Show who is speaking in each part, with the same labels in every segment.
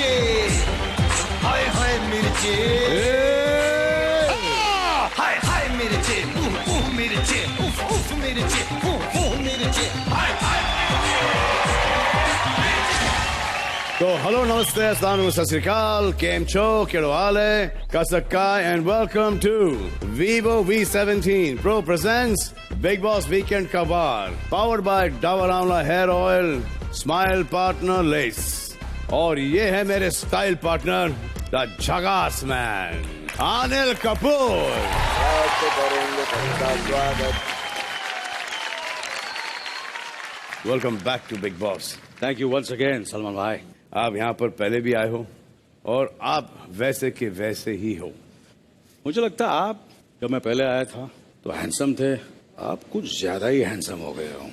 Speaker 1: मिर्ची, हाय हाय मिर्ची, हाय हाय मिर्ची, मिर्ची, मिर्ची, मिर्ची, हाय हाय।
Speaker 2: तो हेलो नमस्ते अस्सलाम वालेकुम सत श्री अकाल केम छो केड़ो हाल है कसक्का and welcome to Vivo V17 Pro presents Big Boss Weekend Kabar powered by Dabur Amla Hair Oil Smile Partner Lace और ये है मेरे स्टाइल पार्टनर द झकास man Anil Kapoor. Welcome back to Bigg Boss.
Speaker 3: Thank you once again Salman भाई।
Speaker 2: आप यहाँ पर पहले भी आए हो और आप वैसे के वैसे ही हो।
Speaker 3: मुझे लगता है आप जब मैं पहले आया था तो हैंडसम थे, आप कुछ ज्यादा ही हैंडसम हो गए हो।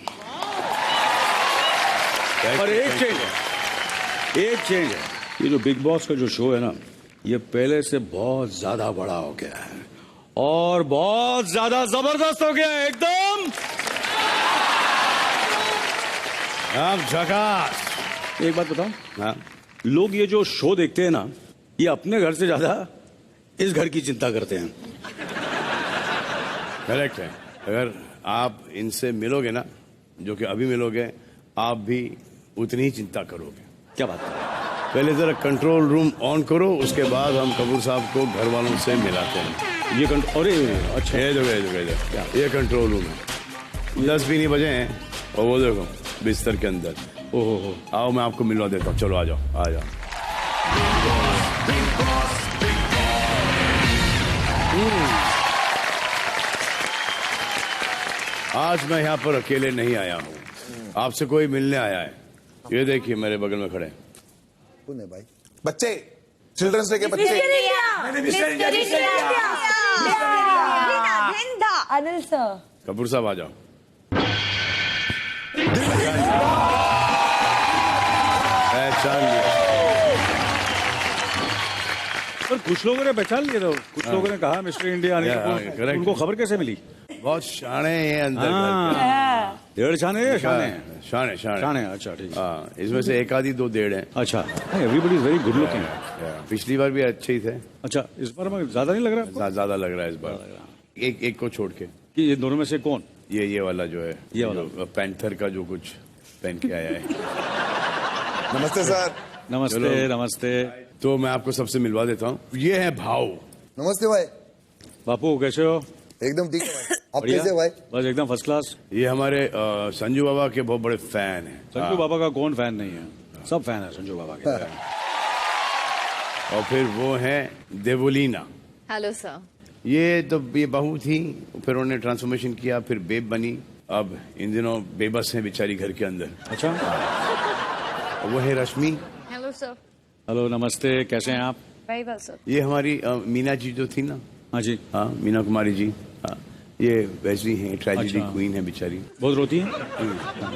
Speaker 3: पर एक चेंज है, ये जो बिग बॉस का जो शो है ना, ये पहले से बहुत ज्यादा बड़ा हो गया है और बहुत ज्यादा जबरदस्त हो गया है एकदम।
Speaker 2: आप झकास।
Speaker 3: एक बात बताऊं,
Speaker 2: हाँ
Speaker 3: लोग ये जो शो देखते हैं ना, ये अपने घर से ज्यादा इस घर की चिंता करते हैं।
Speaker 2: करेक्ट है। अगर आप इनसे मिलोगे ना, जो कि अभी मिलोगे, आप भी उतनी ही चिंता करोगे।
Speaker 3: क्या बात है?
Speaker 2: पहले जरा कंट्रोल रूम ऑन करो, उसके बाद हम कपूर साहब को घर वालों से मिलाते हैं।
Speaker 3: ये अरे अच्छा,
Speaker 2: ये जगह ये कंट्रोल रूम है। 10 भी नहीं बजे हैं और वो देखो बिस्तर के अंदर।
Speaker 3: ओहो,
Speaker 2: आओ मैं आपको मिलवा देता हूँ। चलो आ जाओ आ जाओ। आज मैं यहाँ पर अकेले नहीं आया हूँ, आपसे कोई मिलने आया है। ये देखिए मेरे बगल में खड़े
Speaker 4: कौन है भाई? बच्चे, चिल्ड्रंस डे के बच्चे।
Speaker 5: अनिल सर।
Speaker 2: कपूर साहब आ जाओ। पहचान लिया।
Speaker 3: पर कुछ लोगों ने पहचान लिया, तो कुछ लोगों ने कहा मिस्टर इंडिया अनिल कपूर। उनको खबर कैसे मिली?
Speaker 2: बहुत शाने हैं अंदर।
Speaker 3: डेढ़ शाने या शाने?
Speaker 2: शाने शाने
Speaker 3: शाने, अच्छा ठीक।
Speaker 2: हाँ, इसमें से एक आधी 2 डेढ़ हैं।
Speaker 3: अच्छा, everybody is very good looking.
Speaker 2: पिछली बार भी अच्छे ही थे।
Speaker 3: अच्छा, इस बार में ज्यादा नहीं लग रहा आपको?
Speaker 2: ज्यादा लग रहा है इस बार। एक को छोड़ के।
Speaker 3: कि ये दोनों में से कौन?
Speaker 2: ये वाला जो है,
Speaker 3: ये वाला
Speaker 2: पैंथर का जो कुछ पहन के आया है।
Speaker 4: नमस्ते सर।
Speaker 3: नमस्ते नमस्ते।
Speaker 2: तो मैं आपको सबसे मिलवा देता हूँ। ये है भाव।
Speaker 4: नमस्ते भाई।
Speaker 3: बापू कैसे हो?
Speaker 4: एकदम ठीक है भाई। आप
Speaker 3: बढ़िया?
Speaker 4: कैसे भाई?
Speaker 3: बस एकदम फर्स्ट क्लास।
Speaker 2: ये हमारे संजू बाबा के बहुत बड़े फैन हैं।
Speaker 3: संजू बाबा का कौन फैन नहीं है? सब फैन है संजू बाबा के।
Speaker 2: और फिर वो है देवोलीना।
Speaker 5: Hello sir.
Speaker 2: ये बहू थी, फिर उन्होंने ट्रांसफॉर्मेशन किया, फिर बेब बनी। अब इन दिनों बेबस है बेचारी घर के अंदर।
Speaker 3: अच्छा।
Speaker 2: और वो है रश्मि।
Speaker 5: Hello sir.
Speaker 3: हेलो नमस्ते, कैसे हैं आप?
Speaker 5: Very well sir.
Speaker 2: ये हमारी मीना जी जो थी ना।
Speaker 3: हाँ जी।
Speaker 2: हाँ, मीना कुमारी जी। हाँ, ये वैसी हैं, ट्रेजेडी
Speaker 3: अच्छा।
Speaker 2: क्वीन है बेचारी।
Speaker 3: बहुत रोती हैं?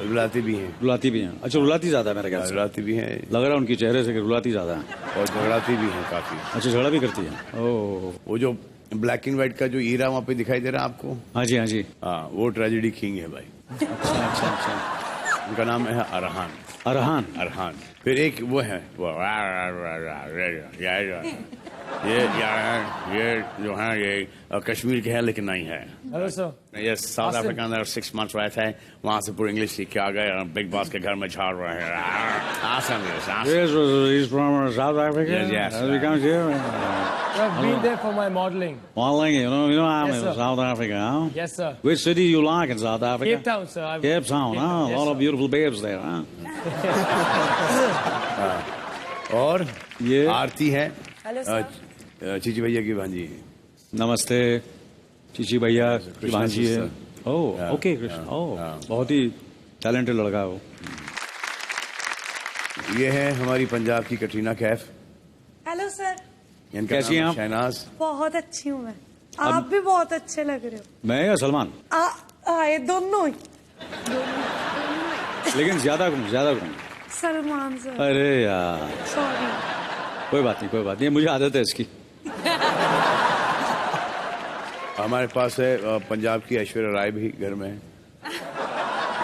Speaker 2: रुलाती भी हैं।
Speaker 3: रुलाती भी हैं? अच्छा, रुलाती ज्यादा है मेरे ख्याल से।
Speaker 2: रुलाती भी हैं
Speaker 3: लग रहा है उनके चेहरे से कि रुलाती ज्यादा है।
Speaker 2: और झगड़ाती भी हैं काफी।
Speaker 3: अच्छा, झगड़ा भी करती है? ओह,
Speaker 2: वो जो ब्लैक एंड व्हाइट का जो ईरा वहाँ पे दिखाई दे रहा है आपको,
Speaker 3: हाँ जी हाँ जी।
Speaker 2: हाँ, वो ट्रेजेडी किंग है भाई।
Speaker 3: अच्छा।
Speaker 2: उनका नाम है अरहान।
Speaker 3: अरहान।
Speaker 2: अरहान। फिर एक वो है वो ये जो है ये कश्मीर के है लेकिन नहीं है।
Speaker 6: Hello sir.
Speaker 2: ये साउथ अफ्रीका में 6 मंथ्स रहे थे, वहाँ से पूरा इंग्लिश सीख के आ गए और बिग बॉस के घर में झाड़ रहे हैं। Awesome.
Speaker 3: Yes, he's from South Africa.
Speaker 2: Yes.
Speaker 3: He comes here.
Speaker 6: I've been there for my modeling.
Speaker 3: Modeling, you know I'm
Speaker 6: Yes,
Speaker 3: in
Speaker 6: sir.
Speaker 3: South Africa, huh?
Speaker 6: Yes, sir.
Speaker 3: Which city you like in South Africa?
Speaker 6: Cape Town, sir.
Speaker 3: Cape Town, huh? A lot of beautiful babes there, huh?
Speaker 2: और
Speaker 3: ये
Speaker 2: आरती है
Speaker 5: hello sir.
Speaker 2: Chichi भैया की भांजी।
Speaker 3: नमस्ते, चीची भैया की भांजी है। ओह, ओके कृष्ण। ओह, बहुत ही टैलेंटेड लड़का है वो।
Speaker 2: ये है हमारी पंजाब की कटरीना कैफ।
Speaker 5: Hello sir.
Speaker 2: इनका
Speaker 3: कैसी हैं
Speaker 2: नाम
Speaker 3: आप?
Speaker 2: शहनाज।
Speaker 5: बहुत अच्छी हूँ मैं। आप भी बहुत अच्छे लग रहे हो।
Speaker 3: मैं या सलमान?
Speaker 5: ये दोनों ही।
Speaker 3: लेकिन ज्यादा कौन?
Speaker 5: सलमान सर।
Speaker 3: अरे यार,
Speaker 5: सॉरी।
Speaker 3: कोई बात नहीं, मुझे आदत है इसकी।
Speaker 2: हमारे पास है पंजाब की ऐश्वर्या राय भी घर में है।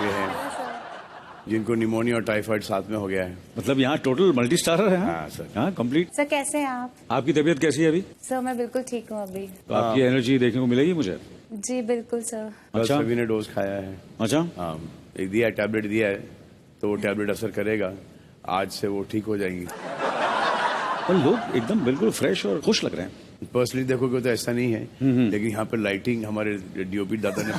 Speaker 2: ये है जिनको निमोनिया और टाइफाइड साथ में हो गया है।
Speaker 3: मतलब यहाँ टोटल मल्टी स्टारर है।
Speaker 2: हाँ, सर।
Speaker 3: हाँ, कंप्लीट।
Speaker 7: सर कैसे हैं आप?
Speaker 3: आपकी तबीयत कैसी है अभी?
Speaker 7: सर मैं बिल्कुल ठीक हूँ अभी।
Speaker 3: तो आपकी एनर्जी देखने को मिलेगी मुझे।
Speaker 7: जी बिल्कुल सर।
Speaker 2: कल
Speaker 3: अच्छा।
Speaker 2: सभी ने डोज खाया है।
Speaker 3: अच्छा,
Speaker 2: हाँ, एक दिया है, टैबलेट दिया है, तो वो टैबलेट असर करेगा। आज से वो ठीक हो जाएंगी।
Speaker 3: पर लोग एकदम बिल्कुल फ्रेश और खुश लग रहे हैं।
Speaker 2: पर्सनली देखोगे तो ऐसा नहीं है, लेकिन यहाँ पर लाइटिंग हमारे डीओपी दादा ने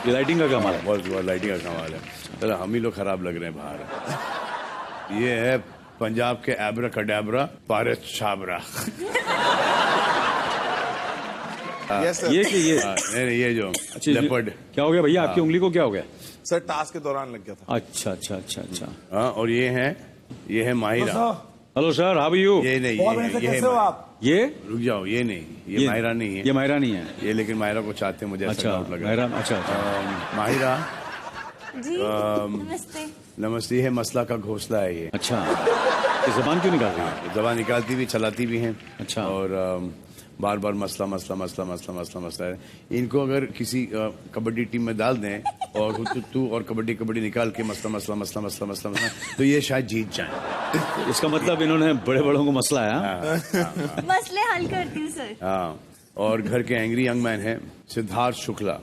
Speaker 3: ये लाइटिंग का कमाल है।
Speaker 2: बहुत लाइटिंग का कमाल है। चलो हम ही लोग खराब लग रहे हैं बाहर। ये है पंजाब के abracadabra Paras Chhabra.
Speaker 4: Yes sir.
Speaker 3: ये
Speaker 2: नहीं, ये जो लेपर्ड।
Speaker 3: क्या हो गया भैया, आपकी उंगली को क्या हो गया?
Speaker 4: सर टास्क के दौरान लग गया था।
Speaker 3: अच्छा अच्छा अच्छा अच्छा।
Speaker 2: हाँ, और ये है Mahira.
Speaker 3: Hello sir, how are you?
Speaker 2: ये नहीं, ये है
Speaker 3: ये
Speaker 2: रुक जाओ, ये नहीं, ये माहिरा नहीं है।
Speaker 3: ये माहिरा नहीं है।
Speaker 2: ये लेकिन माहिरा को चाहते हैं, मुझे ऐसा
Speaker 3: अच्छा
Speaker 2: डाउट लग
Speaker 3: माहिरा,
Speaker 2: रहा है।
Speaker 3: अच्छा।
Speaker 2: माहिरा
Speaker 7: जी नमस्ते।
Speaker 2: नमस्ते है, मसला का घोंसला है ये।
Speaker 3: अच्छा, ये जबान क्यों निकाल रही है?
Speaker 2: दवा निकालती भी चलाती भी हैं।
Speaker 3: अच्छा।
Speaker 2: और बार बार मसला मसला मसला मसला मसला मसला है। इनको अगर किसी कबड्डी टीम में डाल दें और तू और कबड्डी कबड्डी निकाल के मसला मसला मसला मसला मसला मसला, तो ये शायद जीत जाए।
Speaker 3: इसका मतलब इन्होंने बड़े बड़ों को मसला है।
Speaker 7: मसले हल करती हूँ सर।
Speaker 2: हाँ, और घर के एंग्री यंग मैन है Siddharth Shukla.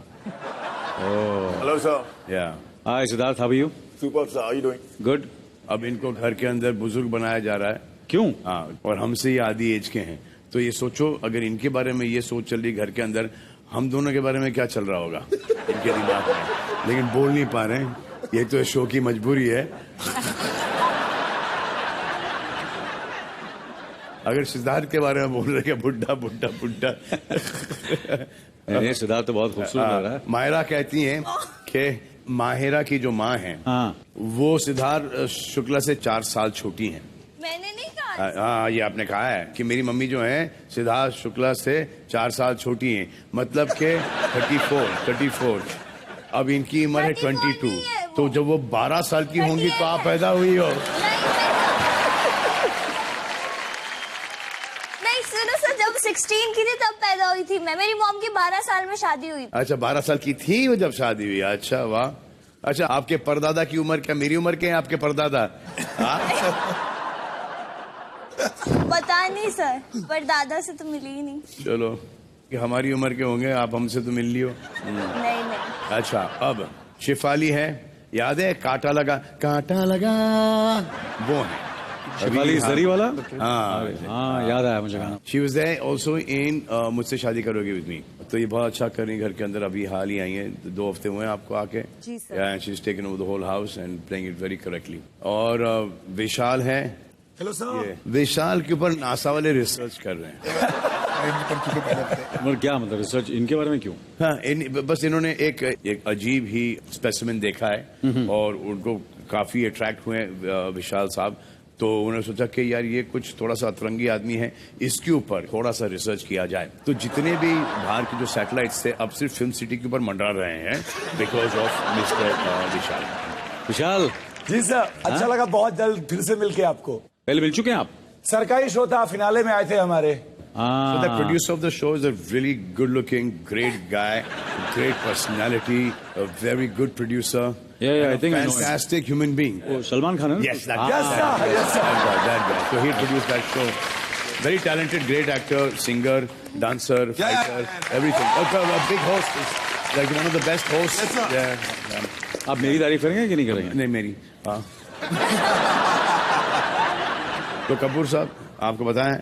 Speaker 4: Hello sir.
Speaker 2: Yeah
Speaker 3: hi Siddharth, how are you?
Speaker 4: Super sir, how you doing?
Speaker 3: Good.
Speaker 2: अब इनको घर के अंदर बुजुर्ग बनाया जा रहा है।
Speaker 3: क्यों?
Speaker 2: हाँ, और हमसे ये आधी एज के हैं। तो ये सोचो, अगर इनके बारे में ये सोच चल रही घर के अंदर, हम दोनों के बारे में क्या चल रहा होगा इनके दिमाग में। लेकिन बोल नहीं पा रहे हैं, ये तो शो की मजबूरी है। अगर सिद्धार्थ के बारे में बोल रहे हैं बुड्ढा बुड्ढा बुड्ढा।
Speaker 3: नहीं, सिद्धार्थ तो बहुत खूबसूरत लग रहा है।
Speaker 2: माहिरा कहती हैं कि माहिरा की जो माँ है,
Speaker 3: हाँ।
Speaker 2: वो सिद्धार्थ शुक्ला से 4 साल छोटी हैं।
Speaker 7: मैंने नहीं कहा।
Speaker 2: हाँ, ये आपने कहा है कि मेरी मम्मी जो है सिद्धार्थ शुक्ला से 4 साल छोटी हैं, मतलब के 34। अब इनकी उम्र है 22। तो जब वो 12 साल की होंगी तो आप पैदा हुई हो।
Speaker 7: नहीं सुनो सर, जब 16 की थी तब पैदा हुई थी मैं। मेरी मॉम की 12 साल में शादी हुई थी।
Speaker 2: अच्छा, 12 साल की थी वो जब शादी हुई। अच्छा वाह। अच्छा, आपके परदादा की उम्र क्या मेरी उम्र के हैं आपके परदादा?
Speaker 7: पता नहीं सर, पर दादा से तो मिली ही नहीं।
Speaker 2: चलो, कि हमारी उम्र के होंगे, आप हमसे तो मिल लियो।
Speaker 7: नहीं।
Speaker 2: अच्छा, अब शिफाली है, याद है कांटा लगा वो है
Speaker 3: शिफाली जरी वाला।
Speaker 2: हाँ
Speaker 3: हाँ, याद आया मुझे गाना।
Speaker 2: She was there also in Mujhse Shaadi करोगे विद मी। तो ये बहुत अच्छा कर रही घर के अंदर, अभी हाल ही आई है, 2 हफ्ते हुए हैं आपको आके।
Speaker 7: जी sir.
Speaker 2: She is taken over the whole house and playing it very correctly. और विशाल है।
Speaker 4: Hello sir.
Speaker 2: विशाल के ऊपर नासा वाले रिसर्च कर रहे हैं।
Speaker 3: और क्या मतलब रिसर्च इनके बारे में क्यों?
Speaker 2: हाँ, बस इन्होंने एक अजीब ही स्पेसिमेन देखा है और उनको काफी अट्रैक्ट हुए विशाल साहब। तो उन्होंने सोचा कि यार ये कुछ थोड़ा सा अतरंगी आदमी है, इसके ऊपर थोड़ा सा रिसर्च किया जाए। तो जितने भी बाहर के जो सैटेलाइट्स थे अब सिर्फ फिल्म सिटी के ऊपर मंडरा रहे हैं because of mister Vishal.
Speaker 3: Vishal
Speaker 8: ji sir, अच्छा लगा बहुत जल्द फिर से मिलके आपको।
Speaker 3: पहले मिल चुके हैं आप?
Speaker 8: सरकारी शो था, फिनाले में आए थे हमारे।
Speaker 2: So the producer of the show is a really good-looking, great guy, great personality, a very good producer.
Speaker 3: Yeah,
Speaker 2: and
Speaker 3: I think I know him.
Speaker 2: fantastic human being.
Speaker 3: वो सलमान खान है ना?
Speaker 2: Yes, that
Speaker 8: Yes,
Speaker 2: guy.
Speaker 8: sir. Yes, sir.
Speaker 2: That guy. So he produced that show. Very talented, great actor, singer, dancer, fighter, everything. A big host. It's like one of the best hosts.
Speaker 4: Yes, sir.
Speaker 2: Yeah.
Speaker 3: आप मेरी तारीफ करेंगे कि नहीं करेंगे?
Speaker 2: नहीं मेरी। हाँ। तो कपूर साहब, आपको बताएं,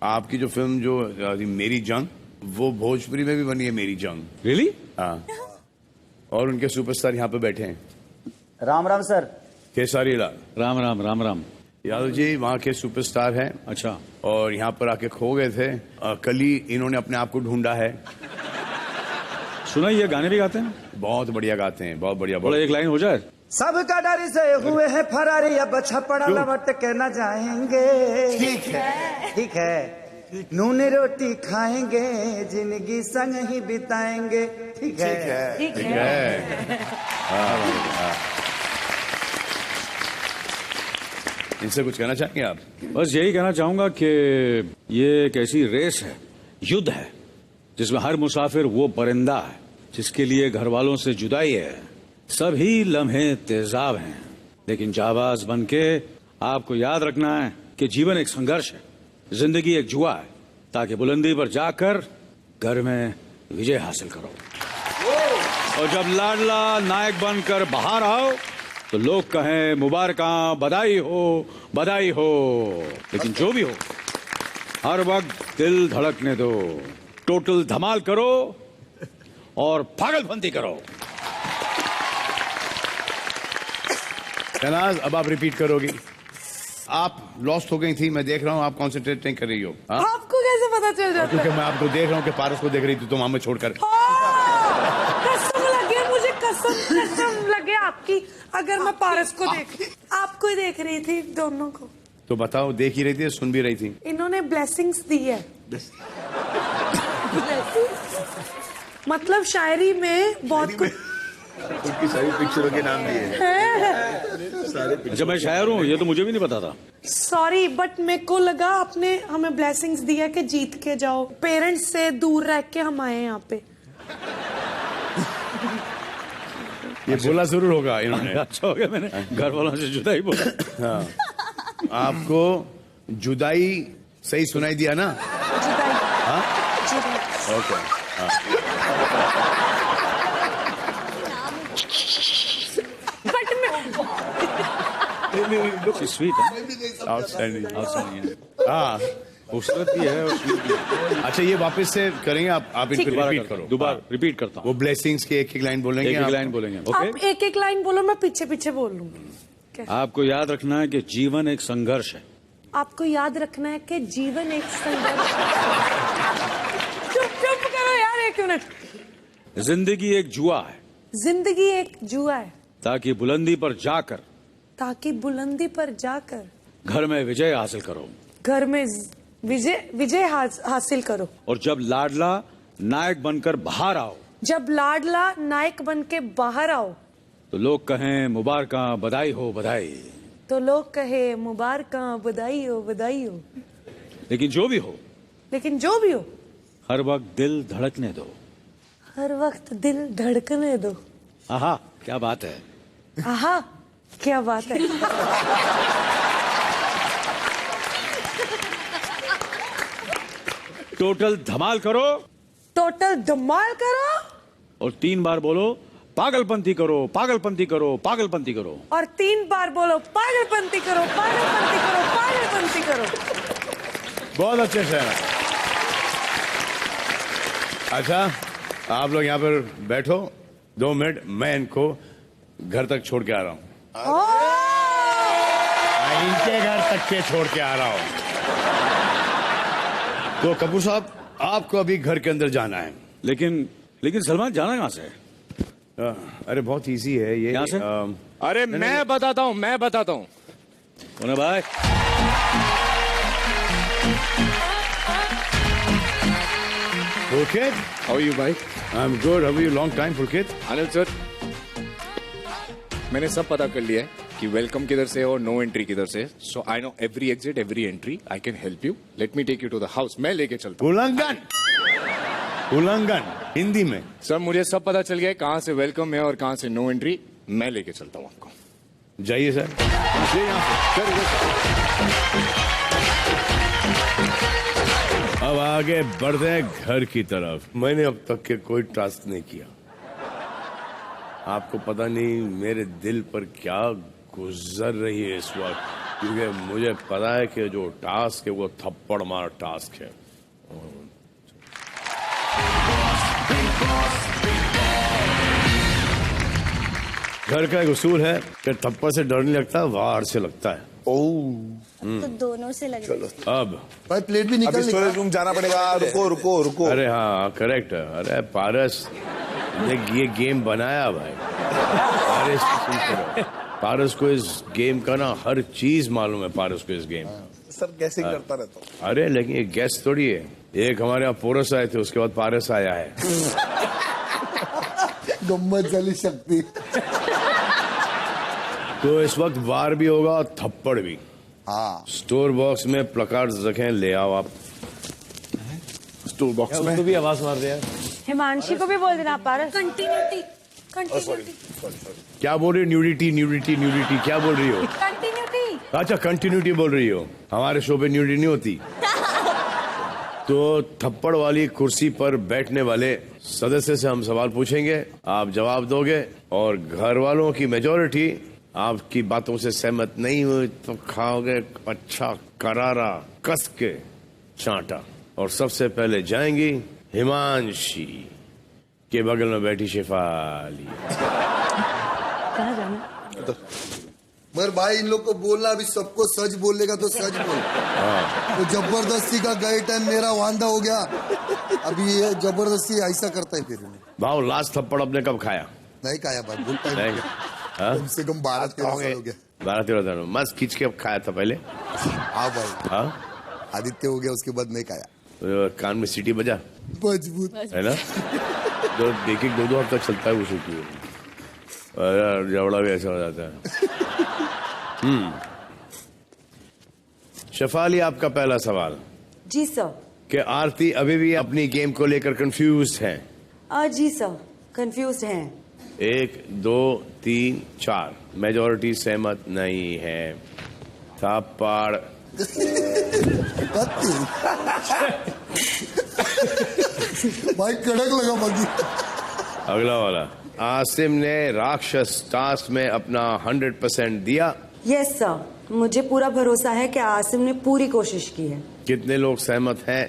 Speaker 2: आपकी जो फिल्म जो मेरी जंग, वो भोजपुरी में भी बनी है, मेरी जंग।
Speaker 3: Really?
Speaker 2: हाँ, और उनके सुपरस्टार यहाँ पे बैठे हैं।
Speaker 9: राम राम सर।
Speaker 2: खेसारी लाल
Speaker 3: राम राम राम राम।
Speaker 2: यादव जी वहाँ के सुपरस्टार हैं।
Speaker 3: अच्छा,
Speaker 2: और यहाँ पर आके खो गए थे। कल ही इन्होंने अपने आप को ढूंढा है।
Speaker 3: सुना ये गाने भी गाते हैं?
Speaker 2: बहुत बढ़िया गाते हैं, बहुत बढ़िया।
Speaker 3: बोला एक लाइन हो जाए।
Speaker 9: सबका डर से हुए हैं फरारी, अब छपड़ा लपट के न जाएंगे। ठीक है, नून रोटी खाएंगे, जिंदगी संग ही बिताएंगे। ठीक है।
Speaker 2: ठीक है। इनसे कुछ कहना चाहेंगे आप?
Speaker 3: बस यही कहना चाहूंगा कि ये एक ऐसी रेस है, युद्ध है, जिसमें हर मुसाफिर वो परिंदा है जिसके लिए घर वालों से जुदाई है, सभी लम्हे तेजाब हैं, लेकिन जाबाज बनके आपको याद रखना है कि जीवन एक संघर्ष है, जिंदगी एक जुआ है, ताकि बुलंदी पर जाकर घर में विजय हासिल करो। और जब लाडला नायक बनकर बाहर आओ तो लोग कहें मुबारकां, बधाई हो, बधाई हो। लेकिन जो भी हो, हर वक्त दिल धड़कने दो, टोटल धमाल करो और पागलपंती करो।
Speaker 2: शहनाज, अब आप रिपीट करोगी। आप लॉस्ट हो गई थी, मैं देख रहा हूँ आप कॉन्सेंट्रेट नहीं कर रही हो। हाँ?
Speaker 5: आपको कैसे पता चल जाता
Speaker 2: क्योंकि मैं आपको देख रहा हूँ कि पारस को देख रही थी तुम हमें छोड़कर।
Speaker 5: कसम लगे मुझे, कसम लगे आपकी। अगर मैं पारस को आपको ही देख रही थी, दोनों को।
Speaker 2: तो बताओ, देख ही रही थी, सुन भी रही थी?
Speaker 5: इन्होंने ब्लेसिंग्स दी है। मतलब शायरी में बहुत कुछ।
Speaker 4: उनकी सारी पिक्चरों के नाम दिए।
Speaker 3: जब मैं शायर हूँ, ये तो मुझे भी नहीं पता था।
Speaker 5: सॉरी, बट मेरे को लगा आपने हमें ब्लेसिंग्स दिया कि जीत के जाओ, पेरेंट्स से दूर रह के हम आए यहाँ पे।
Speaker 2: ये बोला जरूर होगा इन्होंने।
Speaker 3: अच्छा हो गया मैंने घर वालों से जुदाई बोला।
Speaker 2: हाँ। आपको जुदाई सही सुनाई दिया ना?
Speaker 5: जुदाई।
Speaker 2: हाँ?
Speaker 5: जुदाई।
Speaker 2: ओके।
Speaker 5: बट मैं
Speaker 3: स्वीट है,
Speaker 2: आउटस्टैंडिंग।
Speaker 3: हाँ, खूबसूरत भी है और sweet भी है।
Speaker 2: अच्छा, ये वापस से करेंगे आप इनको रिपीट करो।
Speaker 3: दोबारा रिपीट करता हूँ।
Speaker 2: वो ब्लेसिंग्स की एक एक लाइन बोलेंगे।
Speaker 3: एक लाइन बोलेंगे।
Speaker 5: आप
Speaker 3: ओके।
Speaker 5: एक एक लाइन बोलो, मैं पीछे पीछे बोल लूंगी।
Speaker 3: आपको याद रखना है कि जीवन एक संघर्ष है।
Speaker 5: आपको याद रखना है कि जीवन एक संघर्ष। चुप करो यार, एक मिनट।
Speaker 3: जिंदगी एक जुआ है,
Speaker 5: जिंदगी एक जुआ है,
Speaker 3: ताकि बुलंदी पर जाकर घर में विजय हासिल करो।
Speaker 5: घर में विजय हासिल करो।
Speaker 3: और जब लाडला नायक बनकर बाहर आओ,
Speaker 5: जब लाडला नायक बन के बाहर आओ
Speaker 3: तो लोग कहें मुबारकां, बधाई हो, बधाई।
Speaker 5: तो लोग कहे मुबारकां, बधाई हो, बधाई हो।
Speaker 3: लेकिन जो भी हो, हर वक्त दिल धड़कने दो।
Speaker 5: हर वक्त दिल धड़कने दो।
Speaker 3: आहा, क्या बात है।
Speaker 5: आहा, क्या बात है।
Speaker 3: टोटल धमाल करो।
Speaker 5: टोटल धमाल करो।
Speaker 3: और 3 बार बोलो पागलपंती करो, पागलपंती करो, पागलपंती करो।
Speaker 5: और 3 बार बोलो पागलपंती करो, पागलपंती करो, पागलपंती करो।
Speaker 2: बहुत अच्छे से। अच्छा, आप लोग यहाँ पर बैठो 2 मिनट, मैं इनको घर तक छोड़ के आ रहा हूँ। इनके घर तक के छोड़ के आ रहा हूँ। तो कपूर साहब, आपको अभी घर के अंदर जाना है।
Speaker 3: लेकिन सलमान, जाना कहाँ से?
Speaker 2: अरे बहुत इजी है ये।
Speaker 3: यहाँ से?
Speaker 6: अरे मैं बताता हूँ।
Speaker 3: उन्हें भाई,
Speaker 2: Pulkit?
Speaker 6: How are you, भाई?
Speaker 2: I'm good. How are you? Long time, Pulkit.
Speaker 6: Anil sir, मैंने सब पता कर लिया है कि वेलकम किधर से और नो एंट्री किधर से। So I know every exit, every entry. I can help you. Let me take you to the house. मैं लेके चलता हूँ।
Speaker 2: उल्लंघन हिंदी में।
Speaker 6: सर, मुझे सब पता चल गया है कहाँ से वेलकम है और कहाँ से नो एंट्री। मैं लेके चलता हूँ आपको।
Speaker 2: जाइए सर। ये यहाँ से। अब आगे बढ़ते हैं घर की तरफ। मैंने अब तक के कोई टास्क नहीं किया। आपको पता नहीं मेरे दिल पर क्या गुजर रही है इस वक्त, क्योंकि मुझे पता है कि जो टास्क है वो थप्पड़ मार टास्क है। घर का एक उसूल है कि थप्पड़ से डर नहीं लगता, वार से लगता है।
Speaker 7: तो दोनों से लग रहा है।
Speaker 2: अब
Speaker 4: भाई प्लेट भी निकल, स्टोरेज रूम जाना पड़ेगा। रुको।
Speaker 2: अरे हाँ, करेक्ट है। अरे पारस ने ये गेम बनाया भाई। पारस को इस गेम का ना हर चीज मालूम है। पारस को इस गेम
Speaker 4: सर कैसे करता रहता हूँ।
Speaker 2: अरे लेकिन ये गेस्ट थोड़ी है। एक हमारे यहाँ पोरस आए थे, उसके बाद पारस आया है।
Speaker 4: गम्मत जली शक्ति।
Speaker 2: तो इस वक्त वार भी होगा और थप्पड़ भी।
Speaker 4: हाँ,
Speaker 2: स्टोर बॉक्स में प्लकार्ड्स रखें, ले आओ आप।
Speaker 4: स्टोर बॉक्स में
Speaker 6: भी आवाज मार दिया।
Speaker 5: हिमांशी को भी बोल देना पारस। कंटिन्यूटी। कंटिन्यूटी
Speaker 2: क्या बोल रही हो? न्यूडिटी न्यूडिटी न्यूडिटी क्या बोल रही हो?
Speaker 5: कंटिन्यूटी
Speaker 2: अच्छा कंटिन्यूटी बोल रही हो। हमारे शो पे न्यूडिटी नहीं होती। तो थप्पड़ वाली कुर्सी पर बैठने वाले सदस्य से हम सवाल पूछेंगे, आप जवाब दोगे और घर वालों की मेजोरिटी आपकी बातों से सहमत नहीं हुई तो खाओगे अच्छा करारा कस के चांटा। और सबसे पहले जाएंगी हिमांशी के बगल में बैठी शेफाली।
Speaker 5: कहाँ जाना?
Speaker 10: मगर भाई इन लोग को बोलना अभी सबको सच बोलेगा तो सच बोल। तो जबरदस्ती का गए टाइम मेरा वांदा हो गया। अभी ये जबरदस्ती ऐसा करता है फिर
Speaker 2: भाव लास्ट थप्पड़ अपने कब खाया?
Speaker 10: नहीं खाया भाई बोलता है
Speaker 2: नहीं। हाँ?
Speaker 10: कम से कम 12-13 साल हो गया।
Speaker 2: 12-13 साल मस्त खींच के अब खाया था पहले।
Speaker 10: हाँ भाई
Speaker 2: हाँ
Speaker 10: आदित्य हो गया उसके बाद नहीं खाया।
Speaker 2: तो कान में सीटी बजा
Speaker 10: मजबूत
Speaker 2: है ना। तो देख दो हफ्ता चलता है वो सीटी। जबड़ा भी ऐसा हो जाता है। शेफाली आपका पहला सवाल।
Speaker 11: जी सर।
Speaker 2: कि आरती अभी भी अपनी गेम को लेकर कंफ्यूज है?
Speaker 11: जी सर कंफ्यूज हैं।
Speaker 2: 1 2 3 4 मेजोरिटी सहमत नहीं है। थप्पड़
Speaker 10: भाई कड़क लगा बाकी।
Speaker 2: अगला वाला। आसिम ने राक्षस टास्क में अपना 100% दिया।
Speaker 11: यस सर मुझे पूरा भरोसा है कि आसिम ने पूरी कोशिश की है।
Speaker 2: कितने लोग सहमत हैं?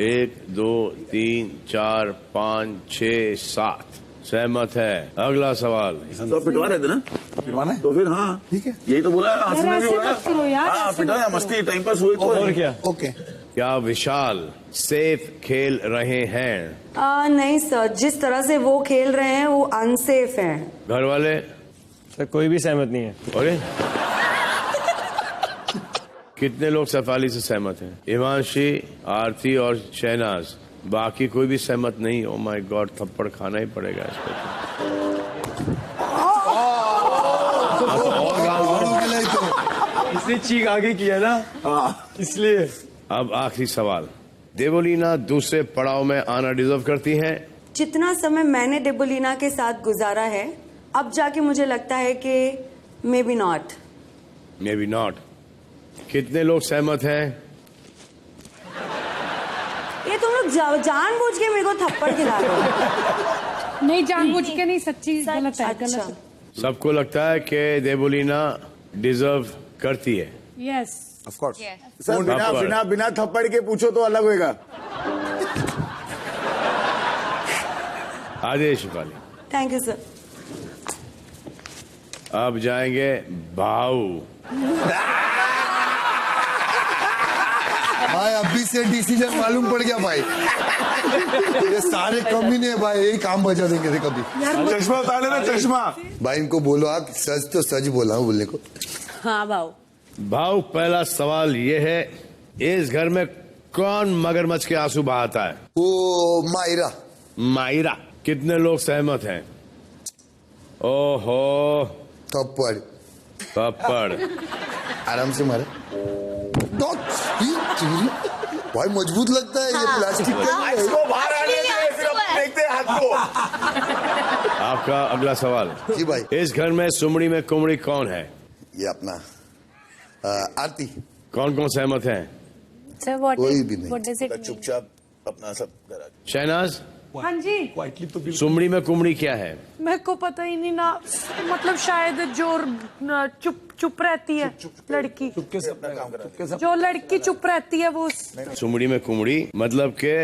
Speaker 2: 1 2 3 4 5 6 7 सहमत है। अगला सवाल।
Speaker 4: तो पिटवा रहे थे ना? पिटवाना है तो फिर हाँ ठीक है यही तो बोला। हाँ पिटवाना मस्ती टाइम पास हुई तो और क्या। ओके
Speaker 2: क्या विशाल सेफ खेल रहे हैं?
Speaker 11: नहीं सर जिस तरह से वो खेल रहे हैं वो अनसेफ हैं।
Speaker 2: घर वाले?
Speaker 12: सर कोई भी सहमत नहीं है।
Speaker 2: अरे कितने लोग शेफाली से सहमत हैं? हिमांशी, आरती और शहनाज। बाकी कोई भी सहमत नहीं। ओ माय गॉड थप्पड़ खाना ही पड़ेगा इस पर।
Speaker 12: इसने चीख आगे किया ना इसलिए।
Speaker 2: अब आखिरी सवाल। देवोलीना दूसरे पड़ाव में आना डिजर्व करती हैं?
Speaker 11: जितना समय मैंने डेबोलिना के साथ गुजारा है अब जाके मुझे लगता है कि may be not.
Speaker 2: May be not. कितने लोग सहमत हैं?
Speaker 11: ये तुम लोग जानबूझ के मेरे को थप्पड़ खिला रहे हो।
Speaker 5: नहीं जानबूझ के नहीं, सच्ची गलत है।
Speaker 11: अच्छा
Speaker 2: सबको लगता है कि देवोलीना डिजर्व करती है?
Speaker 5: Yes
Speaker 4: of course.
Speaker 8: सर बिना थप्पड़ के पूछो तो अलग होएगा।
Speaker 2: Aadesh Shefali.
Speaker 11: Thank you sir.
Speaker 2: अब जाएंगे भाऊ।
Speaker 10: भाई अभी से डिसीजन मालूम पड़ गया भाई। ये सारे कमीने हैं भाई यही काम बजा देंगे थे कभी।
Speaker 8: चश्मा उतार लेना चश्मा।
Speaker 10: भाई इनको बोलो आप सच तो सच बोला हूँ बोलने को।
Speaker 11: हाँ भाऊ।
Speaker 2: भाऊ पहला सवाल ये है, इस घर में कौन मगरमच्छ के आंसू बहाता है?
Speaker 10: वो मायरा।
Speaker 2: मायरा। कितने लोग सहमत हैं? ओहो
Speaker 10: थप्पड़
Speaker 2: थप्पड़।
Speaker 10: आराम से मारे। भाई मजबूत लगता है ये प्लास्टिक का।
Speaker 8: इसको बाहर आने दे फिर अपन देखते हैं हाथ को।
Speaker 2: आपका अगला सवाल।
Speaker 10: जी भाई।
Speaker 2: इस घर में सुमड़ी में कुमड़ी कौन है?
Speaker 10: ये अपना आरती।
Speaker 2: कौन कौन सहमत हैं?
Speaker 5: सर व्हाट
Speaker 10: कोई भी नहीं।
Speaker 5: What does it mean?
Speaker 4: चुपचाप अपना सब करा।
Speaker 2: शहनाज
Speaker 5: हाँ जी
Speaker 2: सुमड़ी में कुमड़ी क्या है?
Speaker 5: मेरे को पता ही नहीं ना, मतलब शायद जो चुप रहती है लड़की,
Speaker 4: चुपके से अपना काम करा।
Speaker 5: जो लड़की चुप रहती है वो।
Speaker 2: सुमड़ी में कुमड़ी मतलब के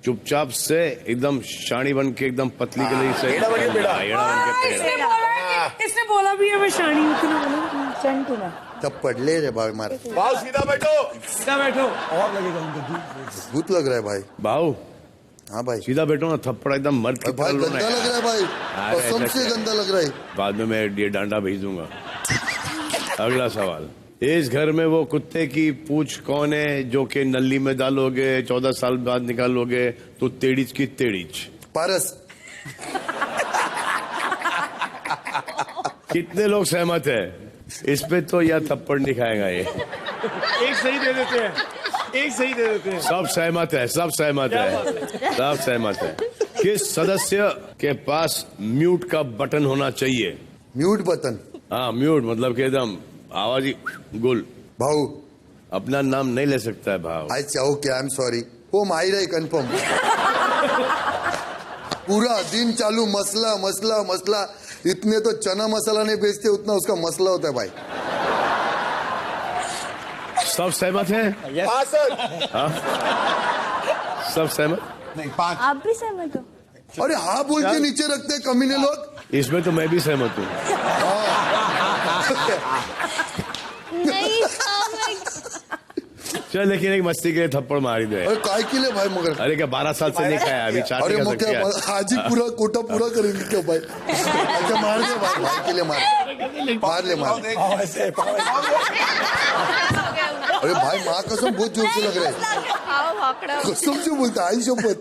Speaker 2: चुपचाप से एकदम शानी बन के एकदम पतली गली से
Speaker 4: पेड़ा बन के पेड़ा।
Speaker 5: इसने बोला भी है मैं शानी हूँ कि ना बोला चंटू ना।
Speaker 10: थप्पड़ ले रे भाई मारे।
Speaker 4: भाव सीधा बैठो।
Speaker 12: सीधा बैठो और लगेगा उनको।
Speaker 10: मजबूत लग रहा है भाई।
Speaker 2: भाऊ
Speaker 10: हाँ भाई
Speaker 2: सीधा बैठो ना। थप्पड़ एकदम मर्द की
Speaker 10: भाई
Speaker 2: तरह
Speaker 10: गंदा
Speaker 2: लोना
Speaker 10: लग रहा है भाई। कसम से गंदा लग रहा है।
Speaker 2: बाद में मैं ये डांडा भेज दूंगा। अगला सवाल। इस घर में वो कुत्ते की पूंछ कौन है जो कि नली में डालोगे 14 साल बाद निकालोगे तो तेड़ीच की तेड़ीच?
Speaker 10: पारस।
Speaker 2: कितने लोग सहमत है? इस पे तो यह थप्पड़ नहीं खाएगा ये।
Speaker 12: एक सही दे देते हैं। एक सही दे देते हैं।
Speaker 2: सब सहमत है। सब सहमत है। सब सहमत है। किस सदस्य के पास म्यूट का बटन होना चाहिए?
Speaker 10: Mute button?
Speaker 2: हाँ, म्यूट मतलब कि एकदम आवाज ही गुल।
Speaker 10: भाऊ
Speaker 2: अपना नाम नहीं ले सकता है भाव।
Speaker 10: अच्छा ओके, आई एम सॉरी। वो माहिर है कंफर्म। पूरा दिन चालू मसला मसला मसला। इतने तो चना मसाला नहीं बेचते उतना उसका मसला होता है भाई।
Speaker 2: सब सहमत हैं?
Speaker 8: हाँ सर।
Speaker 2: हाँ? सब सहमत?
Speaker 8: नहीं 5।
Speaker 7: आप भी सहमत हो?
Speaker 10: अरे हाँ बोल के नीचे रखते हैं कमीने लोग।
Speaker 2: इसमें तो मैं भी सहमत हूँ।
Speaker 7: नहीं
Speaker 2: चल, लेकिन एक मस्ती के लिए थप्पड़ मार ही दे।
Speaker 10: अरे काय के लिए भाई मगर?
Speaker 2: अरे क्या 12 साल से नहीं खाया अभी 4
Speaker 10: अरे
Speaker 2: नहीं खा
Speaker 10: मगर
Speaker 2: सकते
Speaker 10: आज ही पूरा कोटा पूरा करेंगे क्या भाई? अच्छा मार दे भाई, भाई के लिए मार ले मार। अरे भाई माँ कसम बहुत जोर से लग रहा है। कसम से बोलता है, आई शपथ।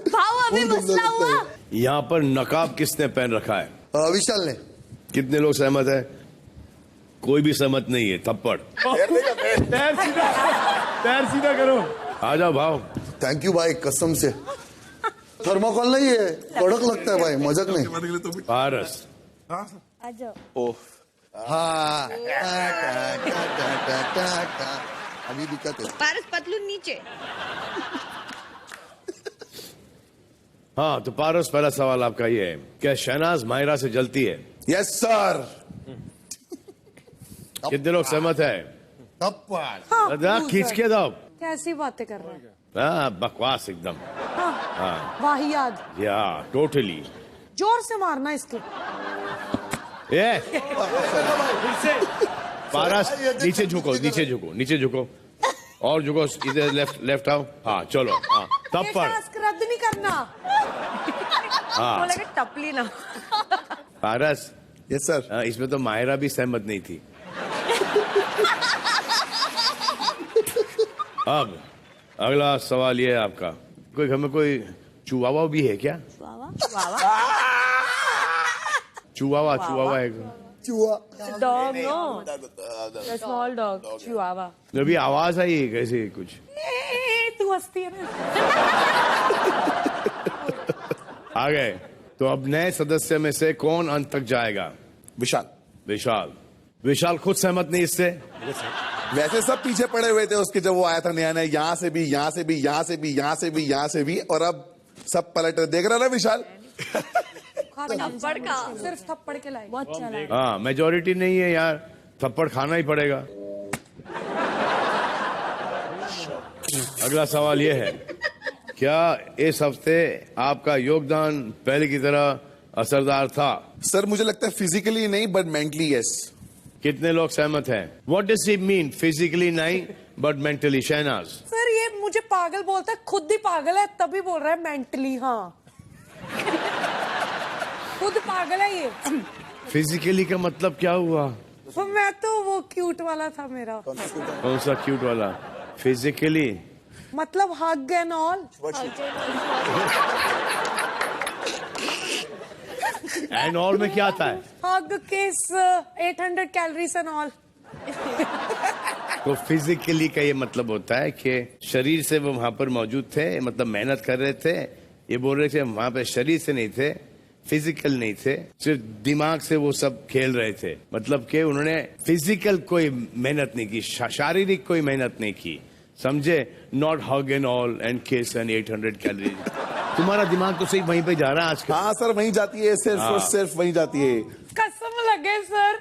Speaker 2: यहाँ पर नकाब किसने पहन रखा है?
Speaker 10: विशाल ने।
Speaker 2: कितने लोग सहमत है? कोई भी सहमत नहीं है। थप्पड़।
Speaker 12: पैर सीधा करो।
Speaker 2: आ जाओ भाव।
Speaker 10: थैंक यू भाई, कसम से। थर्माकोल नहीं है, कड़क लगता है भाई, मजाक नहीं।
Speaker 2: पारस।
Speaker 7: आ जाओ।
Speaker 4: ओह
Speaker 10: हाँ अभी दिक्कत है।
Speaker 5: पारस पतलू नीचे।
Speaker 2: हाँ तो पारस, पहला सवाल आपका ये है, क्या शहनाज माहिरा से जलती है?
Speaker 8: Yes sir.
Speaker 2: कितने लोग सहमत है?
Speaker 10: थप्पड़।
Speaker 2: खींच के दो।
Speaker 5: कैसी बातें कर रहे हैं?
Speaker 2: हाँ, बकवास एकदम। हाँ,
Speaker 5: वाहियात।
Speaker 2: या टोटली।
Speaker 5: जोर से मारना इसके।
Speaker 2: ये पारस, नीचे झुको, नीचे झुको, नीचे झुको और झुको। इधर लेफ्ट आओ। हाँ चलो। हाँ थप्पड़।
Speaker 5: रद्द नहीं करना।
Speaker 2: हाँ
Speaker 5: टपली ना।
Speaker 2: पारस।
Speaker 8: Yes sir.
Speaker 2: इसमें तो माहिरा भी सहमत नहीं थी। अब अगला सवाल ये है आपका, कोई घर में कोई चुवावा भी है क्या? चुवावा चुवावा है?
Speaker 10: चुआ
Speaker 5: डॉग नो, स्मॉल डॉग चिवावा।
Speaker 2: अभी आवाज आई है कैसे कुछ?
Speaker 5: तू हंसती है ना।
Speaker 2: आ गए तो अब नए सदस्य में से कौन अंत तक जाएगा?
Speaker 8: विशाल।
Speaker 2: विशाल। विशाल खुद सहमत नहीं इससे?
Speaker 8: वैसे सब पीछे पड़े हुए थे उसके जब वो आया था नया नया, यहाँ से भी, यहाँ से भी, यहाँ से भी, यहाँ से भी, यहाँ से भी, और अब सब पलट रहे। देख रहा ना विशाल?
Speaker 5: थप्पड़ का सिर्फ थप्पड़ के लायक। बहुत चला।
Speaker 2: हाँ मेजोरिटी नहीं है यार, थप्पड़ खाना ही पड़ेगा। अगला सवाल ये है, क्या इस हफ्ते आपका योगदान पहले की तरह असरदार था?
Speaker 8: सर मुझे लगता है फिजिकली नहीं बट मेंटली यस।
Speaker 2: कितने लोग सहमत हैं? What does he mean physically नहीं बट मेंटली? शहनाज।
Speaker 5: सर ये मुझे पागल बोलता है, खुद ही पागल है तभी बोल रहा है मेंटली। हाँ खुद पागल है ये।
Speaker 2: फिजिकली का मतलब क्या हुआ?
Speaker 5: तो मैं तो वो क्यूट वाला था मेरा।
Speaker 2: कौन सा क्यूट वाला? फिजिकली
Speaker 5: मतलब hug and all.
Speaker 2: And all में क्या आता है?
Speaker 5: हग किस 800 कैलोरीज एंड ऑल।
Speaker 2: तो फिजिकली का ये मतलब होता है कि शरीर से वो वहां पर मौजूद थे, मतलब मेहनत कर रहे थे। ये बोल रहे थे वहां पे शरीर से नहीं थे, फिजिकल नहीं थे, सिर्फ दिमाग से वो सब खेल रहे थे। मतलब कि उन्होंने फिजिकल कोई मेहनत नहीं की, शारीरिक कोई मेहनत नहीं की, समझे? Not hug and all and किस एंड 800 कैलोरीज। तुम्हारा दिमाग तो सही वहीं पे जा रहा है आजकल।
Speaker 8: हाँ सर वहीं जाती है, सिर्फ और सिर्फ वहीं जाती है।
Speaker 5: कसम लगे सर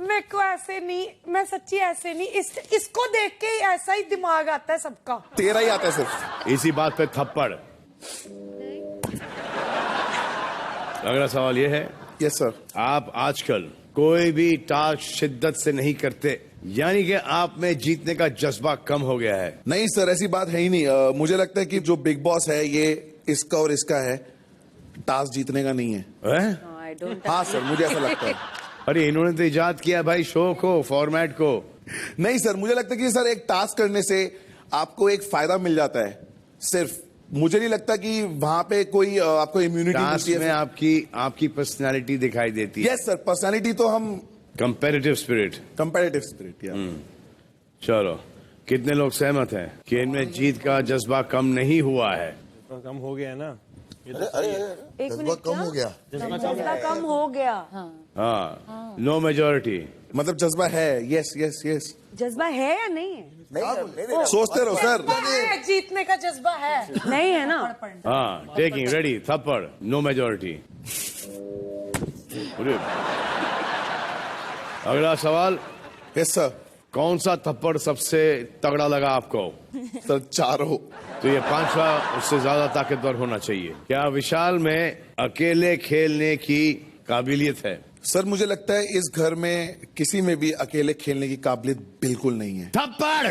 Speaker 5: मेरे को ऐसे नहीं, मैं सच्ची ऐसे नहीं, इसको देख के ऐसा ही दिमाग आता है सबका।
Speaker 8: तेरा ही आता है सिर्फ।
Speaker 2: इसी बात पे थप्पड़। अगला सवाल ये है,
Speaker 8: यस सर,
Speaker 2: आप आजकल कोई भी टास्क शिद्दत से नहीं करते, यानी कि आप में जीतने का जज्बा कम हो गया है?
Speaker 8: नहीं सर ऐसी बात है ही नहीं। मुझे लगता है कि जो बिग बॉस है ये इसका और इसका है, टास्क जीतने का नहीं है। हाँ सर मुझे ऐसा लगता है।
Speaker 2: अरे इन्होंने तो इजाद किया भाई शो को, फॉर्मेट को।
Speaker 8: नहीं सर मुझे लगता है कि सर एक टास्क करने से आपको एक फायदा मिल जाता है सिर्फ। मुझे नहीं लगता कि वहां पे कोई आपको इम्यूनिटी मिलती है।
Speaker 2: में आपकी पर्सनालिटी दिखाई देती है।
Speaker 8: यस सर, पर्सनालिटी तो हम
Speaker 2: कंपैरेटिव स्पिरिट।
Speaker 8: या
Speaker 2: चलो, कितने लोग सहमत हैं कि इनमें जीत का जज्बा कम नहीं हुआ है?
Speaker 12: कम हो गया ना।
Speaker 11: एक
Speaker 10: जज्बा
Speaker 11: मिनट
Speaker 10: कम हो गया।
Speaker 11: जज्बा कम हो गया।
Speaker 2: हाँ, नो मेजोरिटी।
Speaker 8: मतलब जज्बा है, यस यस यस।
Speaker 11: जज्बा है या नहीं है?
Speaker 8: नहीं, सोचते रहो सर।
Speaker 5: है, जीतने का जज्बा है।
Speaker 11: नहीं है ना?
Speaker 2: हाँ, टेकिंग रेडी, थप्पड़, नो मेजोरिटी। अगला सवाल,
Speaker 8: यस सर।
Speaker 2: कौन सा थप्पड़ सबसे तगड़ा लगा आपको?
Speaker 8: सर चारों।
Speaker 2: तो ये पांचवा उससे ज्यादा ताकतवर होना चाहिए। क्या विशाल में अकेले खेलने की काबिलियत है?
Speaker 8: सर मुझे लगता है इस घर में किसी में भी अकेले खेलने की काबिलियत बिल्कुल नहीं है।
Speaker 2: थप्पड़।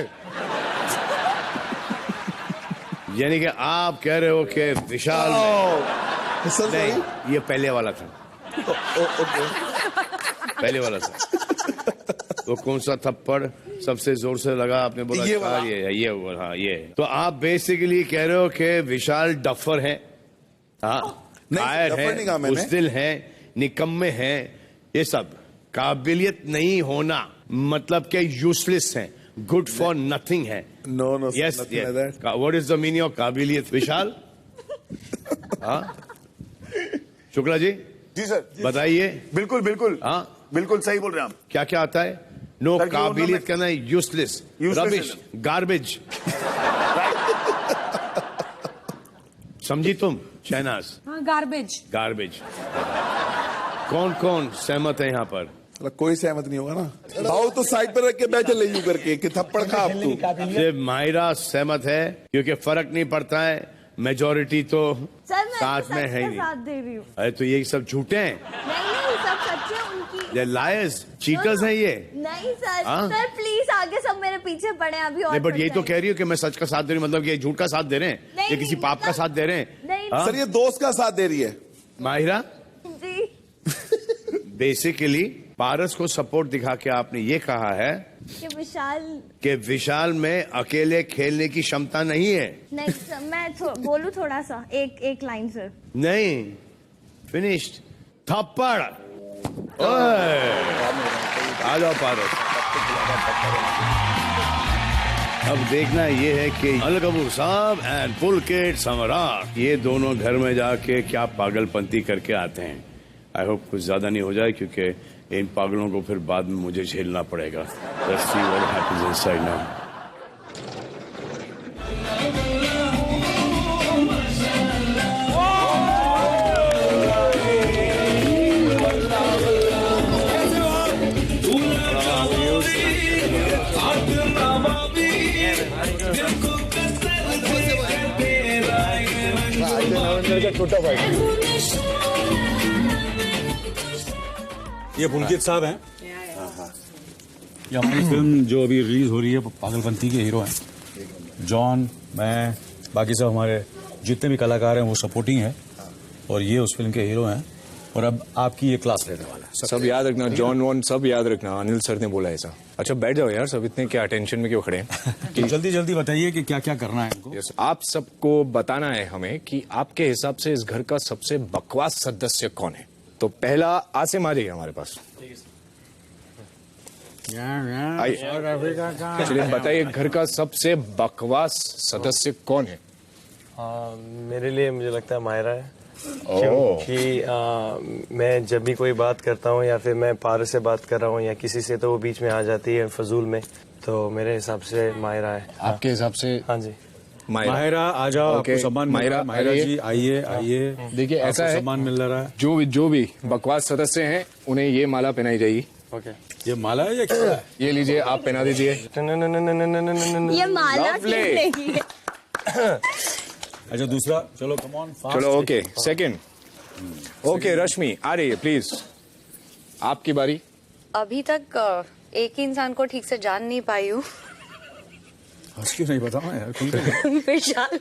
Speaker 2: यानी कि आप कह रहे हो कि विशाल में...
Speaker 8: सर
Speaker 2: नहीं, ये पहले वाला था।
Speaker 8: ओके।
Speaker 2: पहले वाला था। तो कौन सा थप्पड़ सबसे जोर से लगा? आपने बोला
Speaker 8: ये वाला।
Speaker 2: ये हुआ। हाँ, ये। तो आप बेसिकली कह रहे हो कि विशाल डफर है, हाँ, कायर
Speaker 8: डफर नहीं कहा
Speaker 2: है,
Speaker 8: मैंने।
Speaker 2: बुज़दिल है, निकम्मे हैं, ये सब। काबिलियत नहीं होना मतलब के यूजलेस है, गुड फॉर नथिंग है।
Speaker 8: No
Speaker 2: yes, what is the meaning of काबिलियत विशाल? हाँ, शुक्ला जी
Speaker 4: जी सर।
Speaker 2: बताइए।
Speaker 4: बिल्कुल बिल्कुल।
Speaker 2: हाँ,
Speaker 4: बिल्कुल सही बोल रहे हैं आप।
Speaker 2: क्या क्या आता है? नो
Speaker 4: सर,
Speaker 2: काबिलियत करना है, यूजलेस, रबिश, गार्बेज। समझी तुम शहनाज?
Speaker 5: हाँ, गार्बेज।
Speaker 2: गार्बेज। कौन कौन सहमत है यहाँ पर?
Speaker 8: कोई सहमत नहीं होगा ना। भाव तो साइड पर रख के बैठे ले यूं करके कि थप्पड़ खा आप तू।
Speaker 2: सिर्फ माहिरा सहमत है क्योंकि फर्क नहीं पड़ता है, मेजोरिटी तो
Speaker 7: सर मैं
Speaker 2: साथ
Speaker 7: तो
Speaker 2: में
Speaker 7: सच
Speaker 2: है
Speaker 7: का
Speaker 2: ही
Speaker 7: साथ
Speaker 2: नहीं।
Speaker 7: दे रही हूँ।
Speaker 2: अरे तो ये सब झूठे हैं,
Speaker 7: नहीं सब सच्चे हैं उनकी।
Speaker 2: ये लायर्स, चीटर्स हैं ये।
Speaker 7: नहीं सर,
Speaker 2: हाँ?
Speaker 7: सर प्लीज आगे सब मेरे पीछे पड़े अभी और
Speaker 2: नहीं, बट
Speaker 7: पड़
Speaker 2: यही तो
Speaker 7: जाएंगे।
Speaker 2: कह रही हूँ कि मैं सच का साथ दे रही हूँ, मतलब कि झूठ का साथ दे रहे हैं,
Speaker 7: नहीं,
Speaker 2: ये किसी
Speaker 7: नहीं,
Speaker 2: पाप का
Speaker 7: मतलब-
Speaker 2: साथ दे रहे हैं।
Speaker 7: नहीं
Speaker 2: हाँ?
Speaker 8: सर ये दोस्त का साथ दे रही है
Speaker 2: माहिरा।
Speaker 7: जी
Speaker 2: बेसिकली पारस को सपोर्ट दिखा के आपने ये कहा है
Speaker 7: कि
Speaker 2: विशाल में अकेले खेलने की क्षमता नहीं है।
Speaker 7: नहीं सर, मैं बोलूं थोड़ा सा, एक लाइन सर।
Speaker 2: नहीं, फिनिश्ड। थप्पड़। ओए, आ जाओ पारस। अब देखना ये है कि अल कपूर साहब एंड पुलकेट सम्राट ये दोनों घर में जाके क्या पागलपंती करके आते हैं। आई होप कुछ ज्यादा नहीं हो जाए क्योंकि इन पागलों को फिर बाद में मुझे झेलना पड़ेगा। Let's see what happens inside now.
Speaker 3: छोटा भाई ये पुलकित साहब हैं। ये हमारी फिल्म जो अभी रिलीज हो रही है पागलपंती के हीरो हैं। जॉन, मैं, बाकी सब हमारे जितने भी कलाकार हैं वो सपोर्टिंग है और ये उस फिल्म के हीरो हैं। और अब आपकी ये क्लास लेने वाला है।
Speaker 6: सब याद रखना, जॉन वॉन सब याद रखना। अनिल सर ने बोला ऐसा। अच्छा बैठ जाओ यार, सब इतने क्या टेंशन में क्यों खड़े हैं?
Speaker 3: जल्दी जल्दी बताइए कि क्या क्या करना है इनको।
Speaker 6: यस, आप सबको बताना है हमें कि आपके हिसाब से इस घर का सबसे बकवास सदस्य कौन है। तो पहला आसिम आ जाइए हमारे पास। आइए, चलिए बताइए घर का सबसे बकवास सदस्य कौन है?
Speaker 12: मेरे लिए मुझे लगता है मायरा है। क्योंकि मैं जब भी कोई बात करता हूँ या फिर मैं पारस से बात कर रहा हूँ या किसी से, तो वो बीच में आ जाती है फजूल में। तो मेरे हिसाब से मायरा है।
Speaker 6: आपके हिसाब से?
Speaker 12: हाँ जी,
Speaker 3: माहिरा आ जाओ। आपको सम्मान मिल रहा है। माहिरा जी आइए आइए।
Speaker 6: देखिए ऐसा है,
Speaker 3: सम्मान मिल रहा है।
Speaker 6: जो भी बकवास सदस्य हैं उन्हें ये माला पहनाई जाएगी।
Speaker 12: ओके।
Speaker 3: ये माला है या क्या है?
Speaker 6: ये लीजिए, आप पहना दीजिए।
Speaker 7: ये माला की है।
Speaker 3: अच्छा दूसरा, चलो कम ऑन फास्ट।
Speaker 6: चलो ओके, सेकंड। ओके रश्मि आ रही है प्लीज, आपकी बारी।
Speaker 11: अभी तक एक ही इंसान को ठीक से जान नहीं पाई हूँ।
Speaker 3: क्यों नहीं बताओ यार।
Speaker 11: विशाल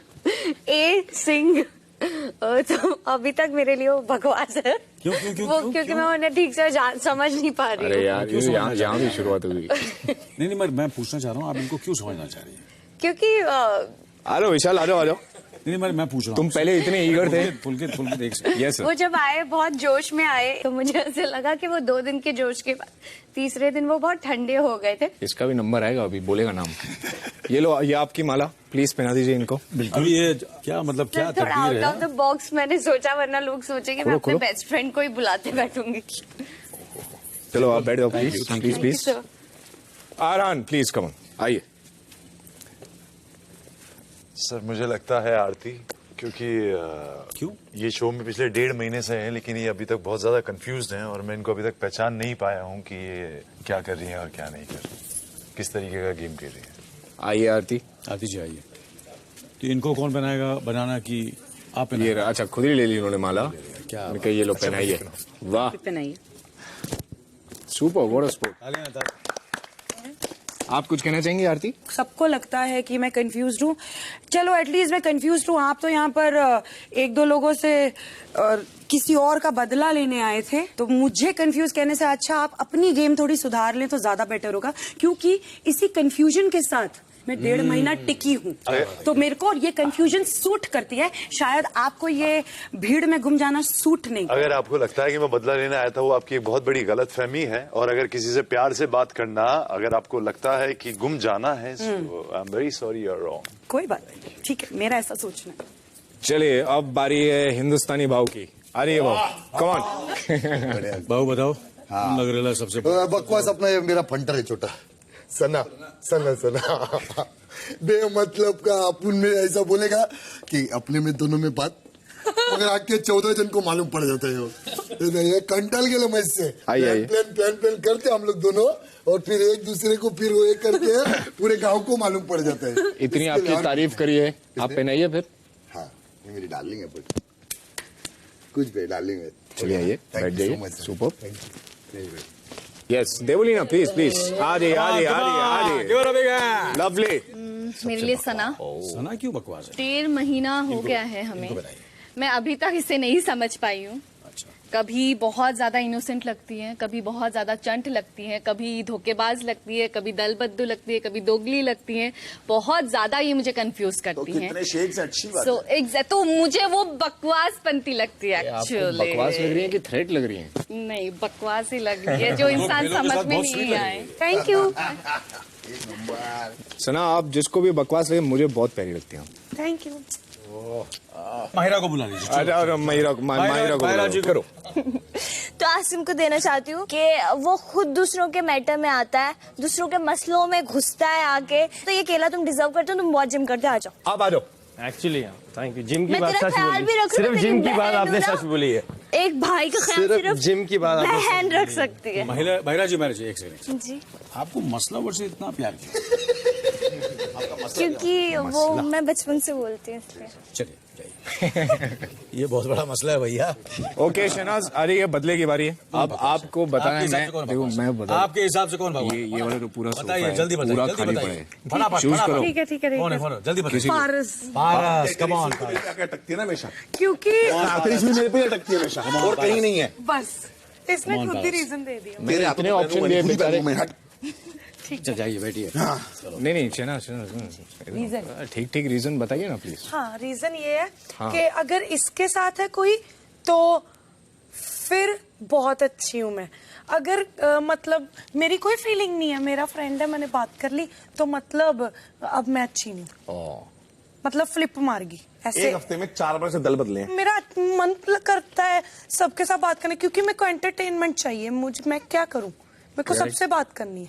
Speaker 11: ए सिंह। तो अभी तक मेरे लिए वो बकवास है।
Speaker 3: क्यों
Speaker 11: क्योंकि मैं उन्हें ठीक से समझ नहीं पा रही हूँ।
Speaker 6: अरे यार यहाँ भी शुरुआत हुई।
Speaker 3: नहीं मैं पूछना चाह रहा हूँ आप इनको क्यों समझना चाह रही है?
Speaker 11: क्योंकि
Speaker 6: आ जाओ विशाल, आ जाओ।
Speaker 3: नहीं मैं पूछ रहा हूँ।
Speaker 6: तुम पहले इतने ईगर थे।
Speaker 3: पुलकित एक सेकंड।
Speaker 6: यस
Speaker 11: वो जब आए बहुत जोश में आए, तो मुझे ऐसे लगा कि वो 2 दिन के जोश के बाद तीसरे दिन वो बहुत ठंडे हो गए थे।
Speaker 6: इसका भी नंबर आएगा अभी, बोलेगा नाम। ये लो, ये आपकी माला, प्लीज पहना दीजिए इनको।
Speaker 3: बिल्कुल। ये क्या मतलब क्या
Speaker 11: थोड़ा आउट ऑफ द बॉक्स मैंने सोचा, वरना लोग सोचेंगे मैं अपने बेस्ट फ्रेंड को ही बुलाते बैठूंगी।
Speaker 6: चलो आप बैठ जाओ please, please. Aran please come on, आइए।
Speaker 13: सर मुझे लगता है आरती, क्योंकि
Speaker 3: क्यों
Speaker 13: ये शो में पिछले 1.5 महीने से हैं, लेकिन ये अभी तक बहुत ज्यादा कंफ्यूज्ड हैं और मैं इनको अभी तक पहचान नहीं पाया हूँ कि ये क्या कर रही हैं और क्या नहीं कर रही, किस तरीके का गेम खेल रही है।
Speaker 6: आइए आरती।
Speaker 3: आरती जी आइए। तो इनको कौन बनाएगा, बनाना कि आप?
Speaker 6: ये अच्छा खुद ही ले ली उन्होंने माला।
Speaker 3: क्या
Speaker 6: ये लो पहनाइए। वाह,
Speaker 11: पहनाइए।
Speaker 6: Super, what a sport. आप कुछ कहना चाहेंगे आरती?
Speaker 5: सबको लगता है कि मैं कंफ्यूज्ड हूँ, चलो एटलीस्ट मैं कंफ्यूज्ड हूँ। आप तो यहाँ पर एक दो लोगों से किसी और का बदला लेने आए थे, तो मुझे कंफ्यूज कहने से अच्छा आप अपनी गेम थोड़ी सुधार लें तो ज्यादा बेटर होगा, क्योंकि इसी कंफ्यूजन के साथ मैं 1.5 महीना टिकी हूँ, तो मेरे को ये कंफ्यूजन सूट करती है। शायद आपको ये भीड़ में गुम जाना सूट नहीं।
Speaker 13: अगर आपको लगता है कि मैं बदला लेने आया था, वो आपकी एक बहुत बड़ी गलतफहमी है। और अगर किसी से प्यार से बात करना, अगर आपको लगता है कि गुम जाना है, I am very sorry, you are wrong.
Speaker 5: कोई बात नहीं, ठीक है, मेरा ऐसा सोचना है।
Speaker 6: चलिए अब बारी है हिंदुस्तानी भाव की। आ रही है भाव, कम ऑन।
Speaker 3: भाव बताओ। लग रहा है सबसे
Speaker 10: बकवास अपना ये मेरा फंटर है छोटा। सना सना सना बे मतलब का अपन में ऐसा बोलेगा कि अपने में दोनों में बात, मगर आके 14 जन को मालूम पड़ जाता है वो। ये कंटल के मैं इससे प्लान करते हम लोग दोनों, और फिर एक दूसरे को फिर वो एक करके पूरे गांव को मालूम पड़ जाता है।
Speaker 6: इतनी आपकी तारीफ करिए, आप पहनाइए फिर।
Speaker 10: हाँ, ये मेरी डार्लिंग है, कुछ भी डार्लिंग है।
Speaker 6: चलिए आइए, बैठ जाइए। Super. Yes Devoleena, please please आ जाइए। लवली।
Speaker 14: मेरे लिए सना।
Speaker 3: सना क्यों बकवास है?
Speaker 14: 1.5 महीना हो गया है हमें, मैं अभी तक इसे नहीं समझ पाई हूँ। कभी बहुत ज्यादा इनोसेंट लगती है, कभी बहुत ज्यादा चंट लगती है, कभी धोखेबाज लगती है, कभी दलबद्दू लगती है, कभी दोगली लगती है। बहुत ज्यादा ये मुझे कंफ्यूज करती है। तो मुझे वो बकवास बनती लगती है एक्चुअली।
Speaker 6: बकवास लग रही है कि थ्रेट लग रही है?
Speaker 14: नहीं, बकवास ही लग रही है, जो इंसान समझ में नहीं आए। Thank you.
Speaker 6: सना, आप जिसको भी बकवास लगे, मुझे बहुत प्यारी लगती है।
Speaker 5: Thank you.
Speaker 3: माहिरा को बुला लीजिए।
Speaker 6: अरे माहिरा को करो।
Speaker 7: तो आसिम को देना चाहती हूँ कि वो खुद दूसरों के मैटर में आता है, दूसरों के मसलों में घुसता है आके। तो ये केला तुम डिजर्व करते हो, तुम बहुत जिम करते, आ जाओ।
Speaker 6: आप आ जाओ।
Speaker 12: Actually thank you. जिम की
Speaker 7: मैं
Speaker 12: बात
Speaker 7: तेरा
Speaker 12: सच
Speaker 7: ख्याल भी
Speaker 12: बोली,
Speaker 7: रख
Speaker 12: सिर्फ
Speaker 7: रही हूँ,
Speaker 12: जिम की
Speaker 7: तेरी
Speaker 12: बात
Speaker 7: बहन
Speaker 12: आपने
Speaker 7: हो ना।
Speaker 12: सच बोली है।
Speaker 7: एक भाई का ख्याल सिर्फ
Speaker 12: जिम की बात आपने
Speaker 7: बहन रख सकती है।
Speaker 3: महिला जी, मैंने एक सेकंड
Speaker 7: जी,
Speaker 3: आपको मसला वर्ष इतना प्यार किया?
Speaker 7: क्योंकि वो मैं बचपन से बोलती हूँ इसलिए।
Speaker 3: चलिए ये बहुत बड़ा मसला है भैया।
Speaker 6: ओके शहनाज, आ रही है बदले की बारी है। अब आपको बताना है, मैं बता,
Speaker 3: आपके हिसाब से कौन भगवान?
Speaker 6: ये वाला तो पूरा
Speaker 3: बताइए, जल्दी बताइए,
Speaker 6: पूरा
Speaker 3: जल्दी
Speaker 6: खाली
Speaker 3: बताइए।
Speaker 6: पड़ा है। चूज करो।
Speaker 5: ठीक है,
Speaker 3: कौन है? जल्दी बताइए।
Speaker 5: पारस।
Speaker 3: पारस, कम ऑन।
Speaker 8: क्या अटकती है ना हमेशा,
Speaker 5: क्योंकि
Speaker 8: आखिर इसमें मेरे पे अटकती है हमेशा, और कहीं नहीं है।
Speaker 5: बस इसने खुद ही रीजन दे दिया।
Speaker 6: मेरे अपने ऑप्शन दिए बेचारे।
Speaker 3: अच्छा जाइए, बैठिए।
Speaker 6: नहीं ठीक रीजन बताइए ना प्लीज।
Speaker 5: हाँ, रीजन ये है कि अगर इसके साथ है कोई, तो फिर बहुत अच्छी हूँ मैं। अगर मतलब मेरी कोई फीलिंग नहीं है, मेरा फ्रेंड है, मैंने बात कर ली, तो मतलब अब मैं अच्छी नहीं हूँ। मतलब फ्लिप मार गई ऐसे।
Speaker 8: एक हफ्ते में 4 बार से दल बदले हैं।
Speaker 5: मेरा मन करता है सबके साथ बात करने, क्योंकि मेरे को एंटरटेनमेंट चाहिए। मैं क्या करूँ, मेरे को सबसे बात करनी है।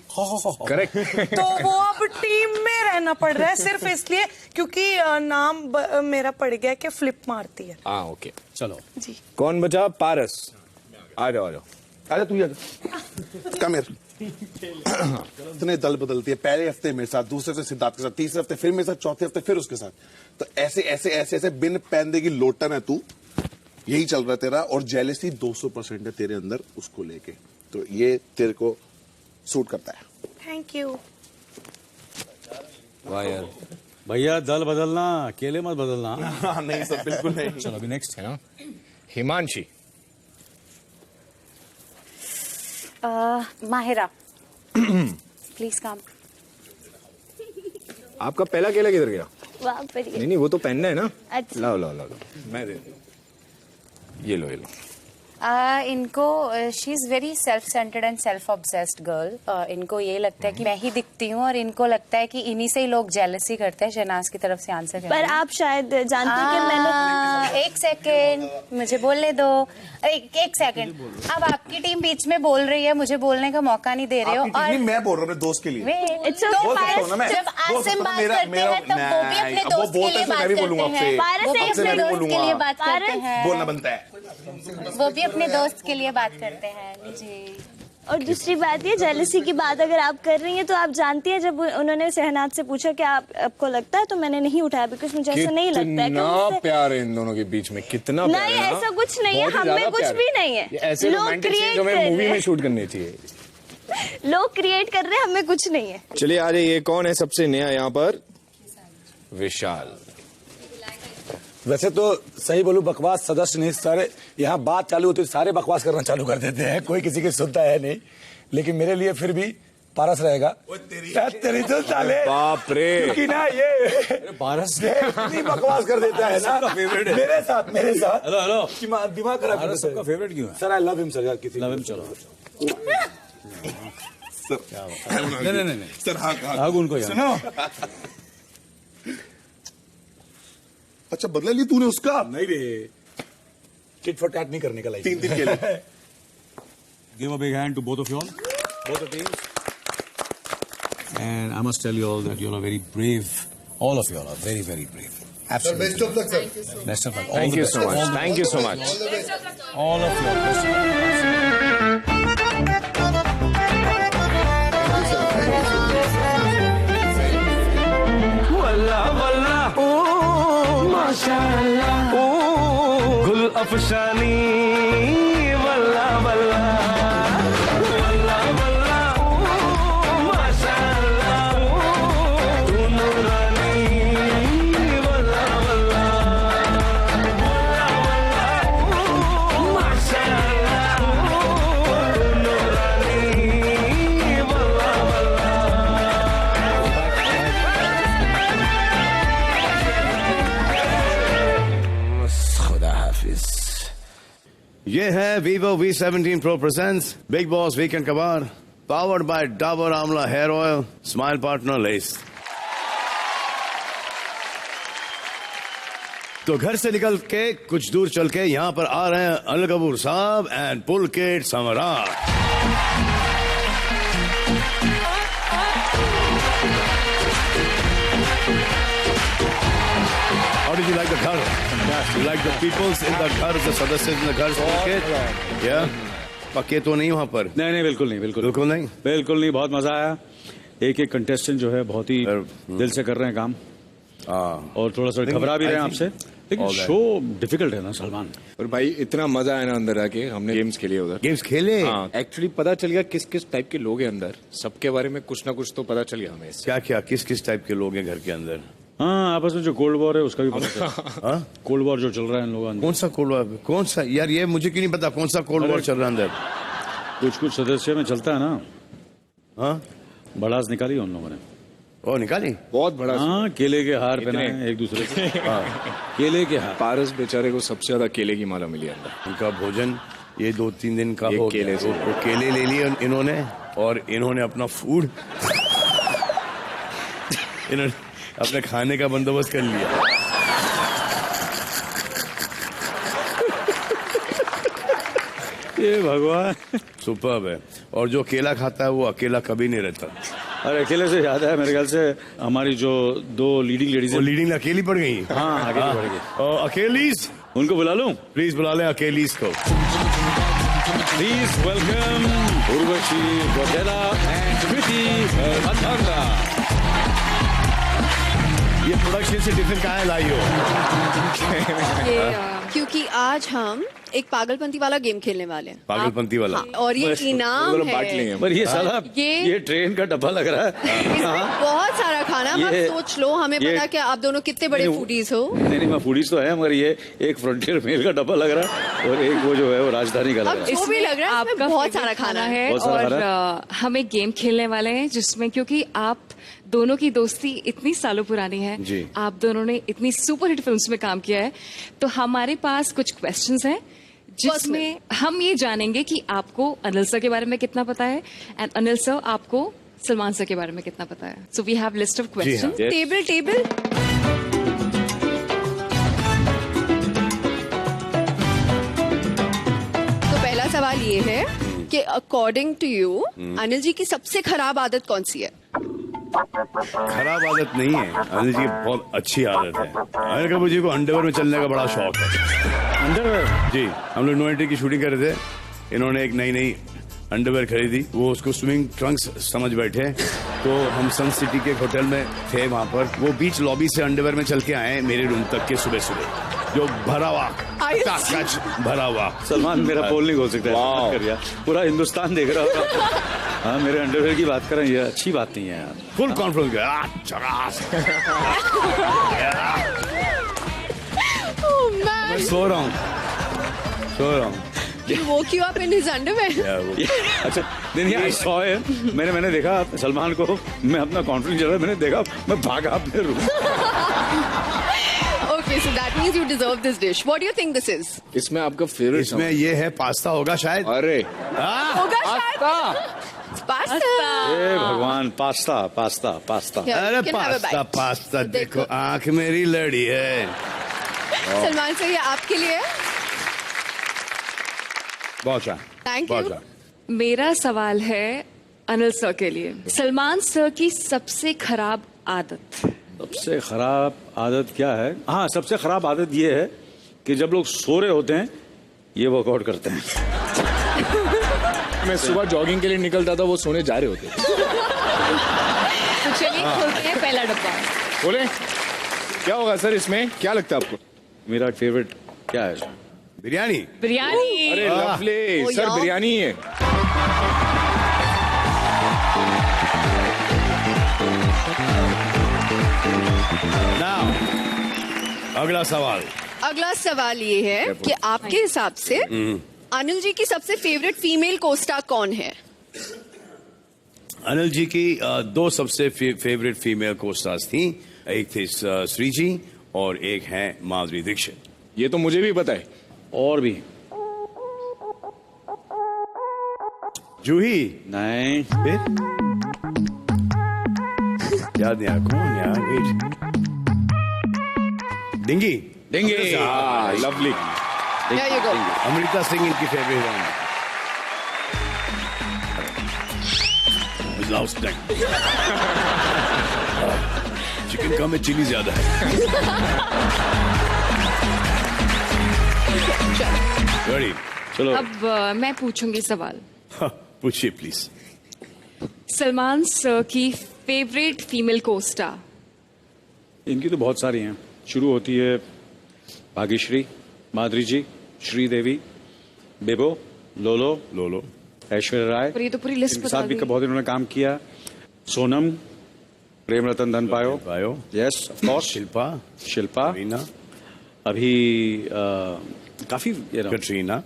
Speaker 6: करेक्ट।
Speaker 5: तो वो अब टीम में रहना पड़ रहा है सिर्फ इसलिए क्योंकि नाम मेरा पड़ गया कि फ्लिप मारती है।
Speaker 6: हाँ ओके,
Speaker 3: चलो
Speaker 5: जी।
Speaker 6: कौन बचा? पारस, आ जाओ।
Speaker 8: अरे तू कम यार। इतने दल बदलती है, पहले हफ्ते मेरे साथ, दूसरे हफ्ते सिद्धार्थ के साथ, तीसरे हफ्ते फिर मेरे साथ, चौथे हफ्ते फिर उसके साथ। तो ऐसे बिन पैंदे की लोटन है तू, यही चल रहा है तेरा। और जेलसी 200% है तेरे अंदर उसको लेके, तो ये तेरे को सूट करता है।
Speaker 5: Thank you.
Speaker 3: वाह यार भैया, दल बदलना, अकेले मत बदलना।
Speaker 8: नहीं सर, बिल्कुल नहीं।
Speaker 6: चलो अभी नेक्स्ट है ना, हिमांशी।
Speaker 14: Mahira please come.
Speaker 6: आपका पहला केला किधर गया?
Speaker 7: वहाँ पर
Speaker 6: नहीं वो तो पहनना है ना।
Speaker 7: अच्छा।
Speaker 6: लाओ मैं दे, ये लो।
Speaker 5: इनको she is very self centred and self obsessed girl. इनको ये लगता है कि मैं ही दिखती हूँ और इनको लगता है कि इन्हीं से ही लोग जेलसी करते हैं। शहनाज की तरफ से आंसर
Speaker 7: पर आप शायद जानते हैं कि मैंने
Speaker 5: एक सेकेंड मुझे बोलने दो। एक सेकेंड, अब आपकी टीम बीच में बोल रही है, मुझे बोलने का मौका नहीं दे रहे हो। और
Speaker 8: मैं बोल रहा हूँ अपने दोस्त के लिए।
Speaker 5: जब आसिम बात करते हैं तो वो भी अपने दोस्त के लिए बात करते हैं। वो भी अपने दोस्त के लिए बात करते हैं।
Speaker 8: बोलना बनता है।
Speaker 5: वो भी अपने दोस्त के लिए बात करते हैं जी।
Speaker 7: और दूसरी बात ये जेलसी की बात अगर आप कर रही हैं तो आप जानती हैं जब उन्होंने शहनाज से पूछा कि आपको लगता है, तो मैंने नहीं उठाया बिकॉज मुझे ऐसा नहीं लगता है कि
Speaker 6: कितना प्यार है इन दोनों के बीच में, कितना प्यार
Speaker 7: नहीं,
Speaker 6: है।
Speaker 7: ऐसा कुछ नहीं है, हमें कुछ भी नहीं है।
Speaker 6: ऐसे रोमांटिक सीन जो हमें मूवी में शूट करनी चाहिए।
Speaker 7: लोग क्रिएट कर रहे हैं, हमें कुछ नहीं है।
Speaker 6: चलिए आ जाइए, कौन है सबसे नया यहाँ पर? विशाल।
Speaker 4: वैसे तो सही बोलूं, बकवास सदस्य नहीं, सारे यहाँ बात चालू होती है सारे बकवास करना चालू कर देते हैं, कोई किसी की सुनता है नहीं। लेकिन मेरे लिए फिर भी पारस रहेगा। तेरी तो साले,
Speaker 6: बाप रे,
Speaker 4: क्योंकि ना ये
Speaker 3: पारस
Speaker 4: इतनी बकवास कर देता है ना मेरे साथ।
Speaker 3: हेलो
Speaker 4: दिमाग खराब कर देता है।
Speaker 3: सबका फेवरेट क्यों है?
Speaker 4: Sir I love him sir, यार किसी
Speaker 3: लव हिम। चलो नहीं
Speaker 8: सर हाँ
Speaker 3: उनको
Speaker 4: सुनो।
Speaker 8: अच्छा बदला लिया तूने उसका?
Speaker 4: नहीं रे, टिट फॉर टैट नहीं करने का लाइक
Speaker 8: 3 दिन के लिए।
Speaker 3: Give a big hand to both of you all, both the teams. And I must tell you all that you all are very brave. All of you all are very, very brave. Absolutely.
Speaker 10: Best of luck, sir.
Speaker 3: Best of luck.
Speaker 6: Thank you so much. Thank you so much.
Speaker 3: All of you all. Best of luck.
Speaker 12: वल्ला वल्ला ओ माशाअल्लाह ओ गुल अफशानी वल्ला वल्ला वल्ला वल्ला ओ माशाअल्लाह ओ तू नूरानी वल्ला वल्ला वल्ला वल्ला ओ माशाअल्लाह ओ तू नूरानी वल्ला वल्ला।
Speaker 2: ये है Vivo V17 Pro presents Big Boss Weekend Kabar, powered by Dabur Amla Hair Oil, Smile Partner Lace. तो घर से निकल के कुछ दूर चल के यहाँ पर आ रहे हैं अनिल कपूर साहब and Pulkit Samrat. How did you like the ghar? You like the peoples in the ghar, the सदस्य in the ghar? Yeah? पक्के तो नहीं वहाँ पर?
Speaker 3: नहीं बिल्कुल नहीं, बिल्कुल नहीं। बहुत मजा आया। एक एक कंटेस्टेंट जो है बहुत ही दिल से कर रहे हैं काम, और थोड़ा सा घबरा भी रहे हैं आपसे, लेकिन शो डिफिकल्ट है ना सलमान।
Speaker 6: और भाई इतना मजा आया ना अंदर आके, हमने गेम्स खेले उधर।
Speaker 2: गेम्स खेले?
Speaker 6: हाँ, एक्चुअली पता चल गया किस किस टाइप के लोग हैं अंदर, सबके बारे में कुछ ना कुछ तो पता चल गया हमें।
Speaker 2: क्या किस किस टाइप के लोग हैं घर के अंदर?
Speaker 3: हाँ, आपस में जो कोल्ड वॉर है उसका भी पता चला। कोल्ड वॉर जो चल रहा है इन लोगों।
Speaker 2: कौन सा कोल्ड वॉर? कौन सा यार, ये मुझे क्यों नहीं पता कौन सा कोल्ड वॉर चल रहा है अंदर?
Speaker 3: कुछ सदस्य में चलता है ना। हाँ, बड़ास निकाली उन लोगों ने।
Speaker 2: ओ निकाली?
Speaker 6: बहुत बड़ा।
Speaker 3: हाँ, केले के हार पहनाए एक दूसरे के। केले के हार।
Speaker 6: पारस बेचारे को सबसे ज्यादा केले की माला मिली अंदर।
Speaker 2: उनका भोजन ये 2-3 दिन का हो
Speaker 6: केले से
Speaker 2: वो केले ले लिए इन्होंने, और इन्होंने अपना फूड इन्होंने अपने खाने का बंदोबस्त कर लिया।
Speaker 3: ये भगवान,
Speaker 2: सुपर्ब है। और जो केला खाता है वो अकेला कभी नहीं रहता।
Speaker 3: अरे अकेले से याद है, मेरे ख्याल से हमारी जो 2 लीडिंग लेडीज,
Speaker 2: वो लीडिंग अकेली पड़ गई।
Speaker 3: हाँ, अकेली पड़ गई।
Speaker 2: और अकेलीस, उनको बुला लूं? प्लीज बुला लें अकेलीस को।
Speaker 3: Please welcome Urvashi Vaghela and Kriti Athanga.
Speaker 2: ये प्रोडक्शन से टिफिन कहाँ लाई हो?
Speaker 15: क्योंकि आज हम एक पागलपंती वाला गेम खेलने वाले हैं।
Speaker 2: पागलपंती वाला?
Speaker 15: हाँ, और ये इनाम है।
Speaker 3: पर ये साला ये ट्रेन का डब्बा लग रहा है।
Speaker 15: इसमें बहुत सारा खाना। आप सोच लो, हमें पता कि आप दोनों कितने बड़े फूडीज हो।
Speaker 3: नहीं, मैं फूडीज तो है, मगर ये एक फ्रंटियर मेल का डब्बा लग रहा है और एक वो जो है वो राजधानी का लग रहा है।
Speaker 15: इसमें भी लग रहा है आपका बहुत सारा खाना है।
Speaker 16: और हम एक गेम खेलने वाले हैं जिसमें, क्योंकि आप दोनों की दोस्ती इतनी सालों पुरानी है, आप दोनों ने इतनी सुपरहिट फिल्म्स में काम किया है, तो हमारे पास कुछ क्वेश्चंस हैं जिसमें हम ये जानेंगे कि आपको अनिल सर के बारे में कितना पता है एंड अनिल सर आपको सलमान सर के बारे में कितना पता है. So we have list of question.
Speaker 15: Table. तो पहला सवाल ये है कि according to you Anil ji की सबसे खराब आदत कौन सी है?
Speaker 2: खराब आदत नहीं है, अनिल जी की बहुत अच्छी आदत है. अनिल कपूर जी को अंडरवेयर में चलने का बड़ा शौक है. अंडरवेयर? जी, हम लोग नो एंट्री की शूटिंग कर रहे थे, इन्होंने एक नई अंडरवेयर खरीदी, वो उसको स्विमिंग ट्रंक्स समझ बैठे. तो हम सन सिटी के होटल में थे, वहाँ पर वो बीच लॉबी से अंडरवेयर में चल के आए मेरे रूम तक के सुबह, जो भरा हुआ भरा हुआ.
Speaker 3: सलमान मेरा पोल नहीं खोल सकता, पूरा हिंदुस्तान देख रहा होगा. हाँ, मेरे अंडरवेयर की बात करें, ये अच्छी बात नहीं है यार.
Speaker 2: फुल कॉन्फ्रेंस मैं सो रहा हूँ.
Speaker 15: वो क्यों आप इन हिज अंडरवेयर?
Speaker 3: अच्छा, नहीं आई सॉ हिम. मैंने देखा सलमान को, मैं अपना कॉन्फ्रेंस चल रहा, मैंने देखा, मैं भागा अपने room.
Speaker 15: Okay, so that means you deserve this dish. What do you think this is?
Speaker 6: इसमें आपका फेवरेट?
Speaker 2: इसमें ये है पास्ता होगा शायद.
Speaker 6: अरे
Speaker 15: होगा शायद. पास्ता.
Speaker 3: हे भगवान, पास्ता.
Speaker 2: अरे पास्ता देखो, आंख मेरी लड़ी है.
Speaker 15: सलमान सर, ये आपके लिए है.
Speaker 2: बहुत अच्छा.
Speaker 15: Thank you.
Speaker 16: मेरा सवाल है अनिल सर के लिए. सलमान सर की सबसे खराब आदत.
Speaker 3: सबसे खराब आदत क्या है? हाँ, सबसे खराब आदत ये है कि जब लोग सो रहे होते हैं ये वर्कआउट करते हैं.
Speaker 6: मैं सुबह जॉगिंग के लिए निकलता था, वो सोने जा रहे होते.
Speaker 16: तो चलिए खोलते हैं पहला डब्बा.
Speaker 6: बोले क्या होगा सर इसमें? क्या लगता है आपको?
Speaker 3: मेरा फेवरेट क्या है?
Speaker 2: बिरयानी.
Speaker 6: अरे लवली सर, बिरयानी है.
Speaker 2: अगला
Speaker 15: सवाल ये है कि आपके हिसाब से अनिल जी की सबसे फेवरेट फीमेल कोस्टार कौन है?
Speaker 2: अनिल जी की दो सबसे फेवरेट फीमेल कोस्टार्स थी. एक थी श्रीजी और एक है माधुरी दीक्षित.
Speaker 6: ये तो मुझे भी पता है.
Speaker 3: और भी
Speaker 2: जूही?
Speaker 3: नहीं.
Speaker 2: फिर याद नहीं आ कौन यार. वेट. डिंगी.
Speaker 6: लवली.
Speaker 2: अमृता सिंह इनकी फेवरेट है. चिकन कम है, चिली ज्यादा है. रेडी?
Speaker 3: चलो.
Speaker 16: अब मैं पूछूंगी सवाल.
Speaker 2: पूछिए प्लीज.
Speaker 16: सलमान सर की फेवरेट फीमेल कोस्टार.
Speaker 3: इनकी तो बहुत सारी हैं. शुरू होती है भाग्यश्री, माधुरी जी, श्रीदेवी, बेबो, लोलो, ऐश्वर्या राय.
Speaker 16: पर ये तो पूरी लिस्ट
Speaker 3: इनके साथ भी बहुत इन्होंने काम किया. सोनम, प्रेम रतन धन पायो. Yes of course. Shilpa, Reena. अभी काफी
Speaker 2: कटरीना.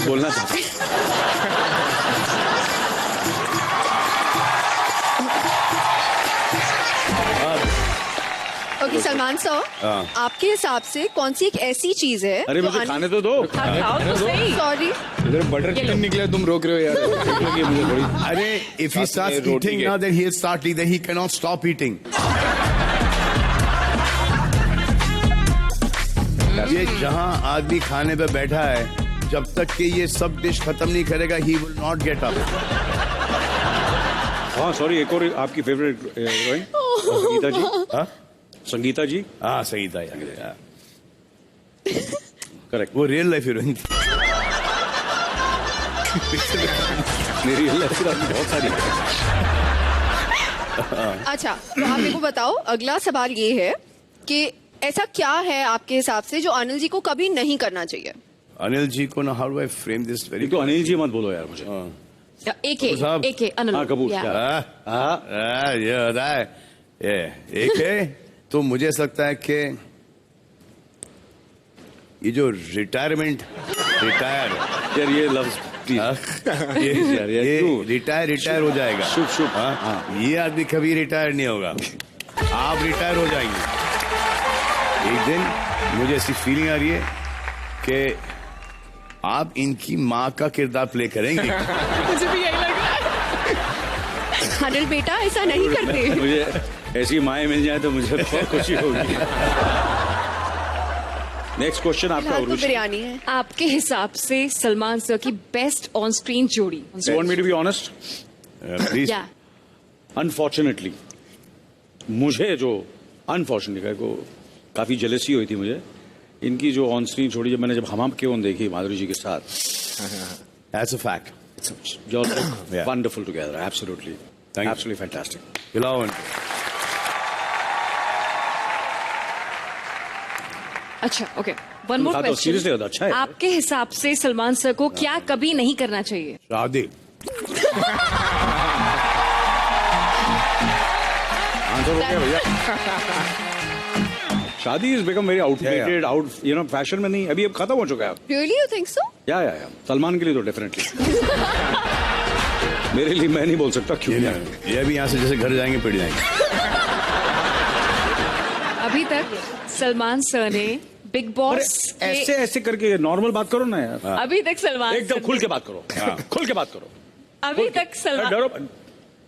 Speaker 3: बोलना चाहती.
Speaker 15: ओके सलमान सर, आपके हिसाब से कौन सी एक ऐसी चीज है?
Speaker 3: अरे मुझे खाने तो दो.
Speaker 15: सॉरी.
Speaker 6: इधर बटर चिकन निकले, तुम रोक रहे हो यार. मुझे थोड़ी.
Speaker 2: अरे if he starts eating now, then he'll start eating. He cannot stop eating. ये जहाँ आदमी खाने पे बैठा है, जब तक कि ये सब डिश खत्म नहीं करेगा, he will not get up.
Speaker 3: हाँ सॉरी, एक और आपकी फेवरेट हीरोइन संगीता जी. हाँ संगीता जी.
Speaker 2: हाँ संगीता यार.
Speaker 3: करेक्ट.
Speaker 2: वो रियल लाइफ हीरोइन थी.
Speaker 3: मेरी रियल लाइफ बहुत सारी.
Speaker 15: अच्छा, तो आप मेरे को बताओ, अगला सवाल ये है कि ऐसा क्या है आपके हिसाब से जो अनिल जी को कभी नहीं करना चाहिए?
Speaker 2: अनिल जी को ना, how do I frame this very.
Speaker 3: तो अनिल जी मत बोलो यार मुझे.
Speaker 16: एक अनिल.
Speaker 3: हाँ कपूर.
Speaker 2: ये होता है. एक है तो मुझे लगता है कि ये जो रिटायर
Speaker 3: यार, ये लफ्ज
Speaker 2: ये रिटायर हो जाएगा.
Speaker 3: शुभ.
Speaker 2: ये आदमी कभी रिटायर नहीं होगा. आप रिटायर हो जाएंगे. एक दिन मुझे ऐसी फीलिंग आ रही है कि आप इनकी माँ का किरदार प्ले करेंगे।
Speaker 15: मुझे भी यही लग रहा है। अनिल बेटा ऐसा नहीं करते।
Speaker 3: मुझे ऐसी माएँ मिल जाए तो मुझे बहुत खुशी होगी। नेक्स्ट क्वेश्चन आपका उर्वशी।
Speaker 15: बिरयानी है।
Speaker 16: आपके हिसाब से सलमान सर की बेस्ट ऑन स्क्रीन जोड़ी?
Speaker 3: You want me to be honest?
Speaker 2: Please.
Speaker 16: या
Speaker 3: अनफॉर्चुनेटली मुझे जो अनफॉर्चुनेटली को काफी जेलसी हुई थी मुझे इनकी जो ऑन स्क्रीन छोड़ी जब हम क्यों देखी माधुरी जी के साथ।
Speaker 2: That's a fact.
Speaker 3: You all look wonderful together. Absolutely. Absolutely fantastic.
Speaker 2: खिलाओ इनको।
Speaker 16: अच्छा, ओके, वन मोर
Speaker 3: तो सीरियसली होता अच्छा है।
Speaker 16: आपके हिसाब से सलमान सर को क्या कभी नहीं करना चाहिए?
Speaker 2: शादी।
Speaker 3: आंसर हो गया भैया। शादी is become very outdated, fashion में नहीं, अभी अब खत्म हो चुका है।
Speaker 15: Really, you think so?
Speaker 3: या सलमान के लिए तो डेफिनेटली। मेरे लिए मैं नहीं बोल सकता क्यों।
Speaker 2: ये भी यहाँ से जैसे घर जाएंगे पिट जाएंगे।
Speaker 16: अभी तक सलमान सर ने बिग बॉस
Speaker 3: ऐसे ऐसे करके नॉर्मल बात करो ना यार।
Speaker 16: अभी तक सलमान
Speaker 3: एकदम
Speaker 16: सर
Speaker 3: खुल
Speaker 16: ने-
Speaker 3: के बात करो। खुल के बात करो।
Speaker 16: अभी तक सलमान
Speaker 3: डरो,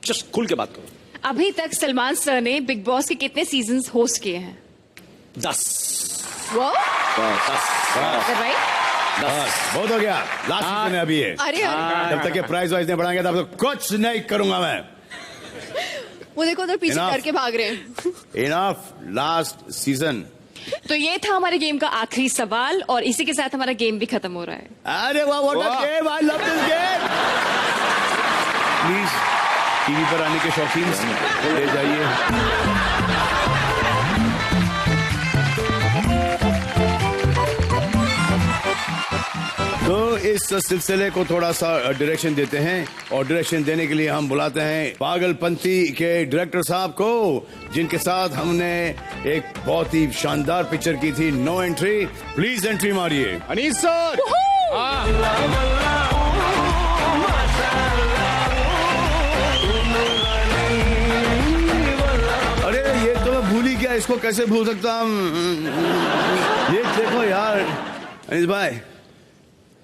Speaker 3: जस्ट खुल के बात करो।
Speaker 16: अभी तक सलमान सर ने बिग बॉस के कितने सीजन्स होस्ट किए हैं?
Speaker 3: 10।
Speaker 16: वो
Speaker 3: 10।
Speaker 2: बहुत हो गया। लास्ट सीजन है अभी ये।
Speaker 15: अरे
Speaker 2: जब तक ये प्राइस वाइज नहीं बढ़ाएंगे तब तक कुछ नहीं करूंगा मैं।
Speaker 15: वो देखो उधर पीछे
Speaker 2: Enough.
Speaker 15: करके भाग रहे हैं।
Speaker 2: Enough last season.
Speaker 16: तो ये था हमारे गेम का आखिरी सवाल और इसी के साथ हमारा गेम भी खत्म हो रहा है।
Speaker 2: अरे वाह, what a game, I love this game. Please TV पर आने के शौकीन ले जाइए। तो इस सिलसिले को थोड़ा सा डायरेक्शन देते हैं और डायरेक्शन देने के लिए हम बुलाते हैं पागलपंती के डायरेक्टर साहब को, जिनके साथ हमने एक बहुत ही शानदार पिक्चर की थी, नो एंट्री। प्लीज एंट्री मारिए
Speaker 6: अनीस सर।
Speaker 2: अरे ये तो मैं भूल ही गया, इसको कैसे भूल सकता हूँ। ये देखो यार अनिस भाई,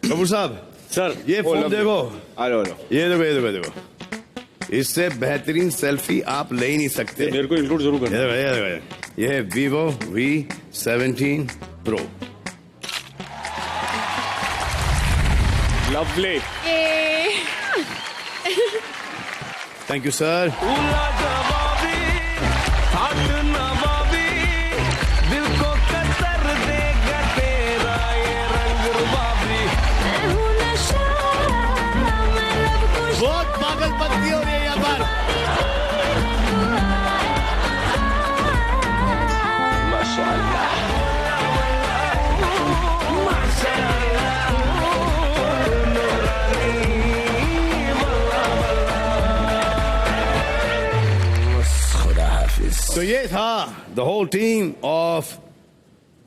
Speaker 2: कपूर साहब
Speaker 3: सर,
Speaker 2: ये फोन देखो।
Speaker 6: हेलो
Speaker 2: ये देखो, ये देखो, ये देखो। इससे बेहतरीन सेल्फी आप ले ही नहीं सकते।
Speaker 3: मेरे को इंक्लूड जरूर करना।
Speaker 2: ये है Vivo V17 Pro।
Speaker 6: Lovely.
Speaker 2: Thank you sir. बहुत पागलपंती हो रही है यहाँ पर। तो ये था द होल टीम ऑफ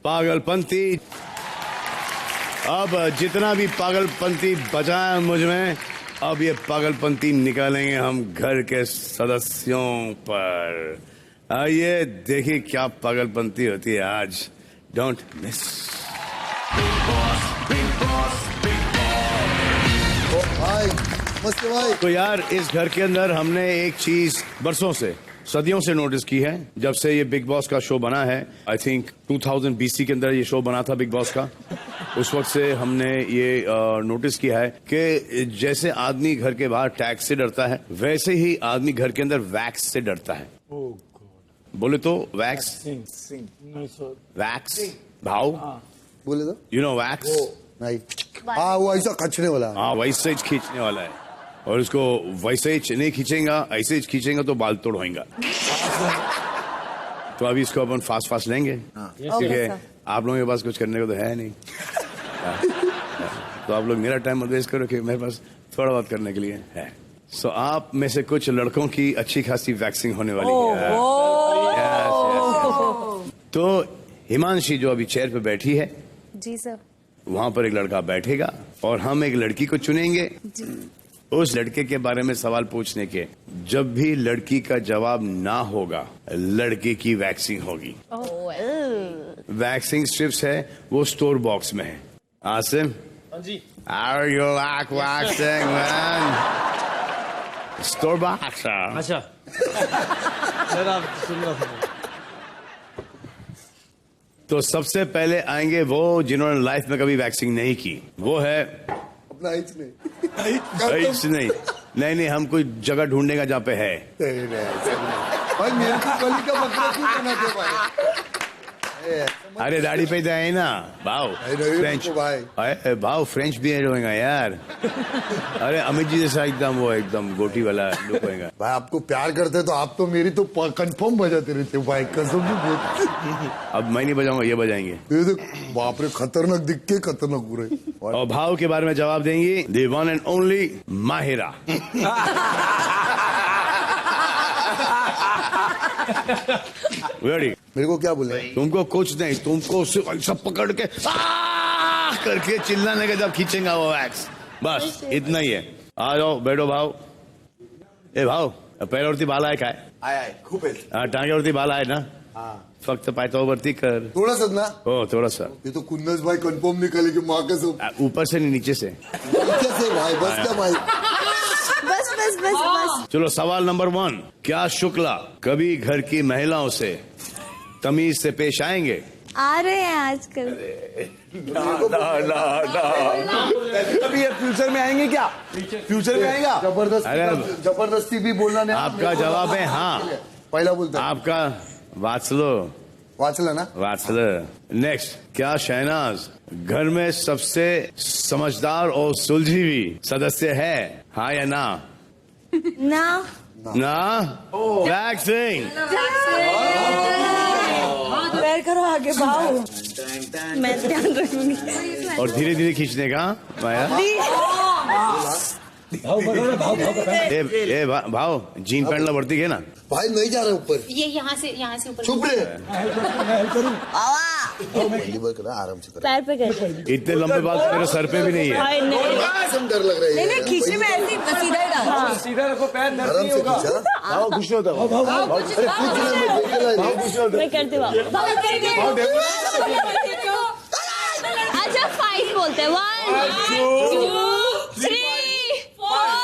Speaker 2: पागलपंती। अब जितना भी पागलपंती बचा है मुझ में, अब ये पागलपंती निकालेंगे हम घर के सदस्यों पर। आइए देखिए क्या पागलपंती होती है आज। Don't miss.
Speaker 10: भाई मस्त भाई।
Speaker 2: तो यार इस घर के अंदर हमने एक चीज बरसों से, सदियों से नोटिस की है। जब से ये बिग बॉस का शो बना है, आई थिंक 2000 BC के अंदर ये शो बना था बिग बॉस का, उस वक्त से हमने ये नोटिस किया है कि जैसे आदमी घर के बाहर टैक्स से डरता है, वैसे ही आदमी घर के अंदर वैक्स से डरता है। बोले तो वैक्स, वैक्स भाव
Speaker 10: बोले तो
Speaker 2: यू नो वैक्स
Speaker 10: नहीं। हाँ वो ऐसा खचने वाला।
Speaker 2: हाँ वैसे ही खींचने वाला है, और इसको वैसे ही नहीं खींचेगा, ऐसे ही खींचेगा तो बाल तोड़ होएगा। तो अभी इसको अपन फास्ट फास्ट लेंगे, ठीक है। आप लोगों के पास कुछ करने को तो है नहीं। तो आप लोग मेरा टाइम वेस्ट करो कि मेरे पास थोड़ा बहुत करने के लिए है। सो आप में से कुछ लड़कों की अच्छी खासी वैक्सिंग होने वाली है। तो हिमांशी जो अभी चेयर पे बैठी है,
Speaker 7: जी सर।
Speaker 2: वहां पर एक लड़का बैठेगा और हम एक लड़की को चुनेंगे। उस लड़के के बारे में सवाल पूछने के, जब भी लड़की का जवाब ना होगा, लड़के की वैक्सिंग होगी। वैक्सिंग स्ट्रिप्स है वो स्टोर बॉक्स में है। आसिम,
Speaker 12: हाँ जी।
Speaker 2: Are you like waxing, man? Store box.
Speaker 12: अच्छा। जरा सुन रहा था।
Speaker 2: तो सबसे पहले आएंगे वो जिन्होंने लाइफ में कभी वैक्सिंग नहीं की। वो है
Speaker 10: अपना हिच नहीं
Speaker 2: नहीं, हम कोई जगह ढूंढने का जहाँ पे है।
Speaker 10: भाई मेरे को गली का बकरा क्यों बनाते भाई?
Speaker 2: अरे दाढ़ी पे जाए ना भाव, फ्रेंच भाव, फ्रेंच भी होएगा यार। अरे अमित जी जैसा एकदम गोटी वाला लुक होएगा।
Speaker 10: भाई आपको प्यार करते तो आप तो मेरी तो कंफर्म बजाते रहते हो भाई, कसम भी बहुत।
Speaker 2: अब मैं नहीं बजाऊंगा, ये बजाएंगे।
Speaker 10: बाप रे, खतरनाक दिख के खतरनाक पूरे।
Speaker 2: और भाव के बारे में जवाब देंगी the one and only Mahira. Ready?
Speaker 10: मेरे को क्या बोले?
Speaker 2: तुमको कुछ नहीं, तुमको सिर्फ ऐसा पकड़ के करके चिल्लाने का जब खींचेगा वो वैक्स, बस इतना ही है। आ जाओ, बैठो भाव। ए भाव, पैरावरती बाल आहे काय?
Speaker 10: आहे खूप आहे।
Speaker 2: टांग्यावरती बाल आहे ना? फक्त पायथ्यावरती कर।
Speaker 10: थोड़ा सा ना?
Speaker 2: हो, थोड़ा सा।
Speaker 10: ये तो कुन्नस भाई कंफर्म निकाले कि माँ का सब
Speaker 2: ऊपर से नहीं, नीचे से।
Speaker 10: नीचे से भाई, बस क्या भाई?
Speaker 7: बस बस बस बस।
Speaker 2: चलो सवाल नंबर 1, क्या शुक्ला कभी घर की महिलाओं से तमीज से पेश आएंगे?
Speaker 7: आ रहे हैं आजकल।
Speaker 4: कभी फ्यूचर में आएंगे क्या? फ्यूचर में आएगा?
Speaker 10: जबरदस्ती भी बोलना नहीं।
Speaker 2: आपका जवाब है हाँ।
Speaker 10: पहला बोलता है
Speaker 2: आपका वाचला ना? वाचला। नेक्स्ट, क्या शहनाज घर में सबसे समझदार और सुलझी हुई सदस्य है, हाँ या ना?
Speaker 7: ना।
Speaker 2: वैक्सिंग।
Speaker 5: पैर करो आगे भाव।
Speaker 7: मैं ध्यान रखूंगी।
Speaker 2: और धीरे धीरे खींचने का माया। भाव जीन पहनना बढ़ती है ना?
Speaker 10: भाई नहीं जा रहा ऊपर।
Speaker 17: ये यहाँ से ऊपर।
Speaker 10: चुप रहे। आराम से
Speaker 7: पैर पे कर।
Speaker 2: इतने लंबे बाल मेरे सर पे भी नहीं है।
Speaker 10: डर लग रहा है।
Speaker 5: नहीं खींचने में ऐसे सीधा ही डाल।
Speaker 4: सीधा रखो पैर, दर्द नहीं होगा।
Speaker 2: भाव खुश होता है।
Speaker 7: मैं करती हूँ। अच्छा 5 बोलते हैं। 1 2 3 4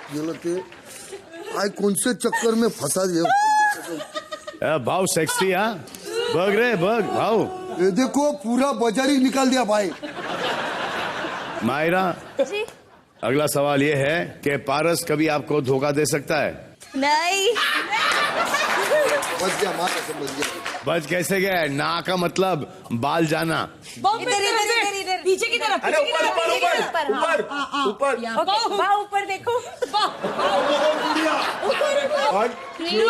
Speaker 10: ये लगते आई कौन से चक्कर में फंसा दिया।
Speaker 2: भाव सेक्सी, हाँ बग रे बग भाव।
Speaker 10: ये देखो पूरा बाजार ही निकाल दिया भाई।
Speaker 2: मायरा
Speaker 7: जी,
Speaker 2: अगला सवाल ये है कि पारस कभी आपको धोखा दे सकता है?
Speaker 7: नहीं।
Speaker 10: बच गया, माँ कसम बच गया।
Speaker 2: बच कैसे गया? ना का मतलब बाल जाना।
Speaker 5: इधर पीछे की तरफ।
Speaker 4: ऊपर
Speaker 5: ऊपर देखो।
Speaker 7: 1 2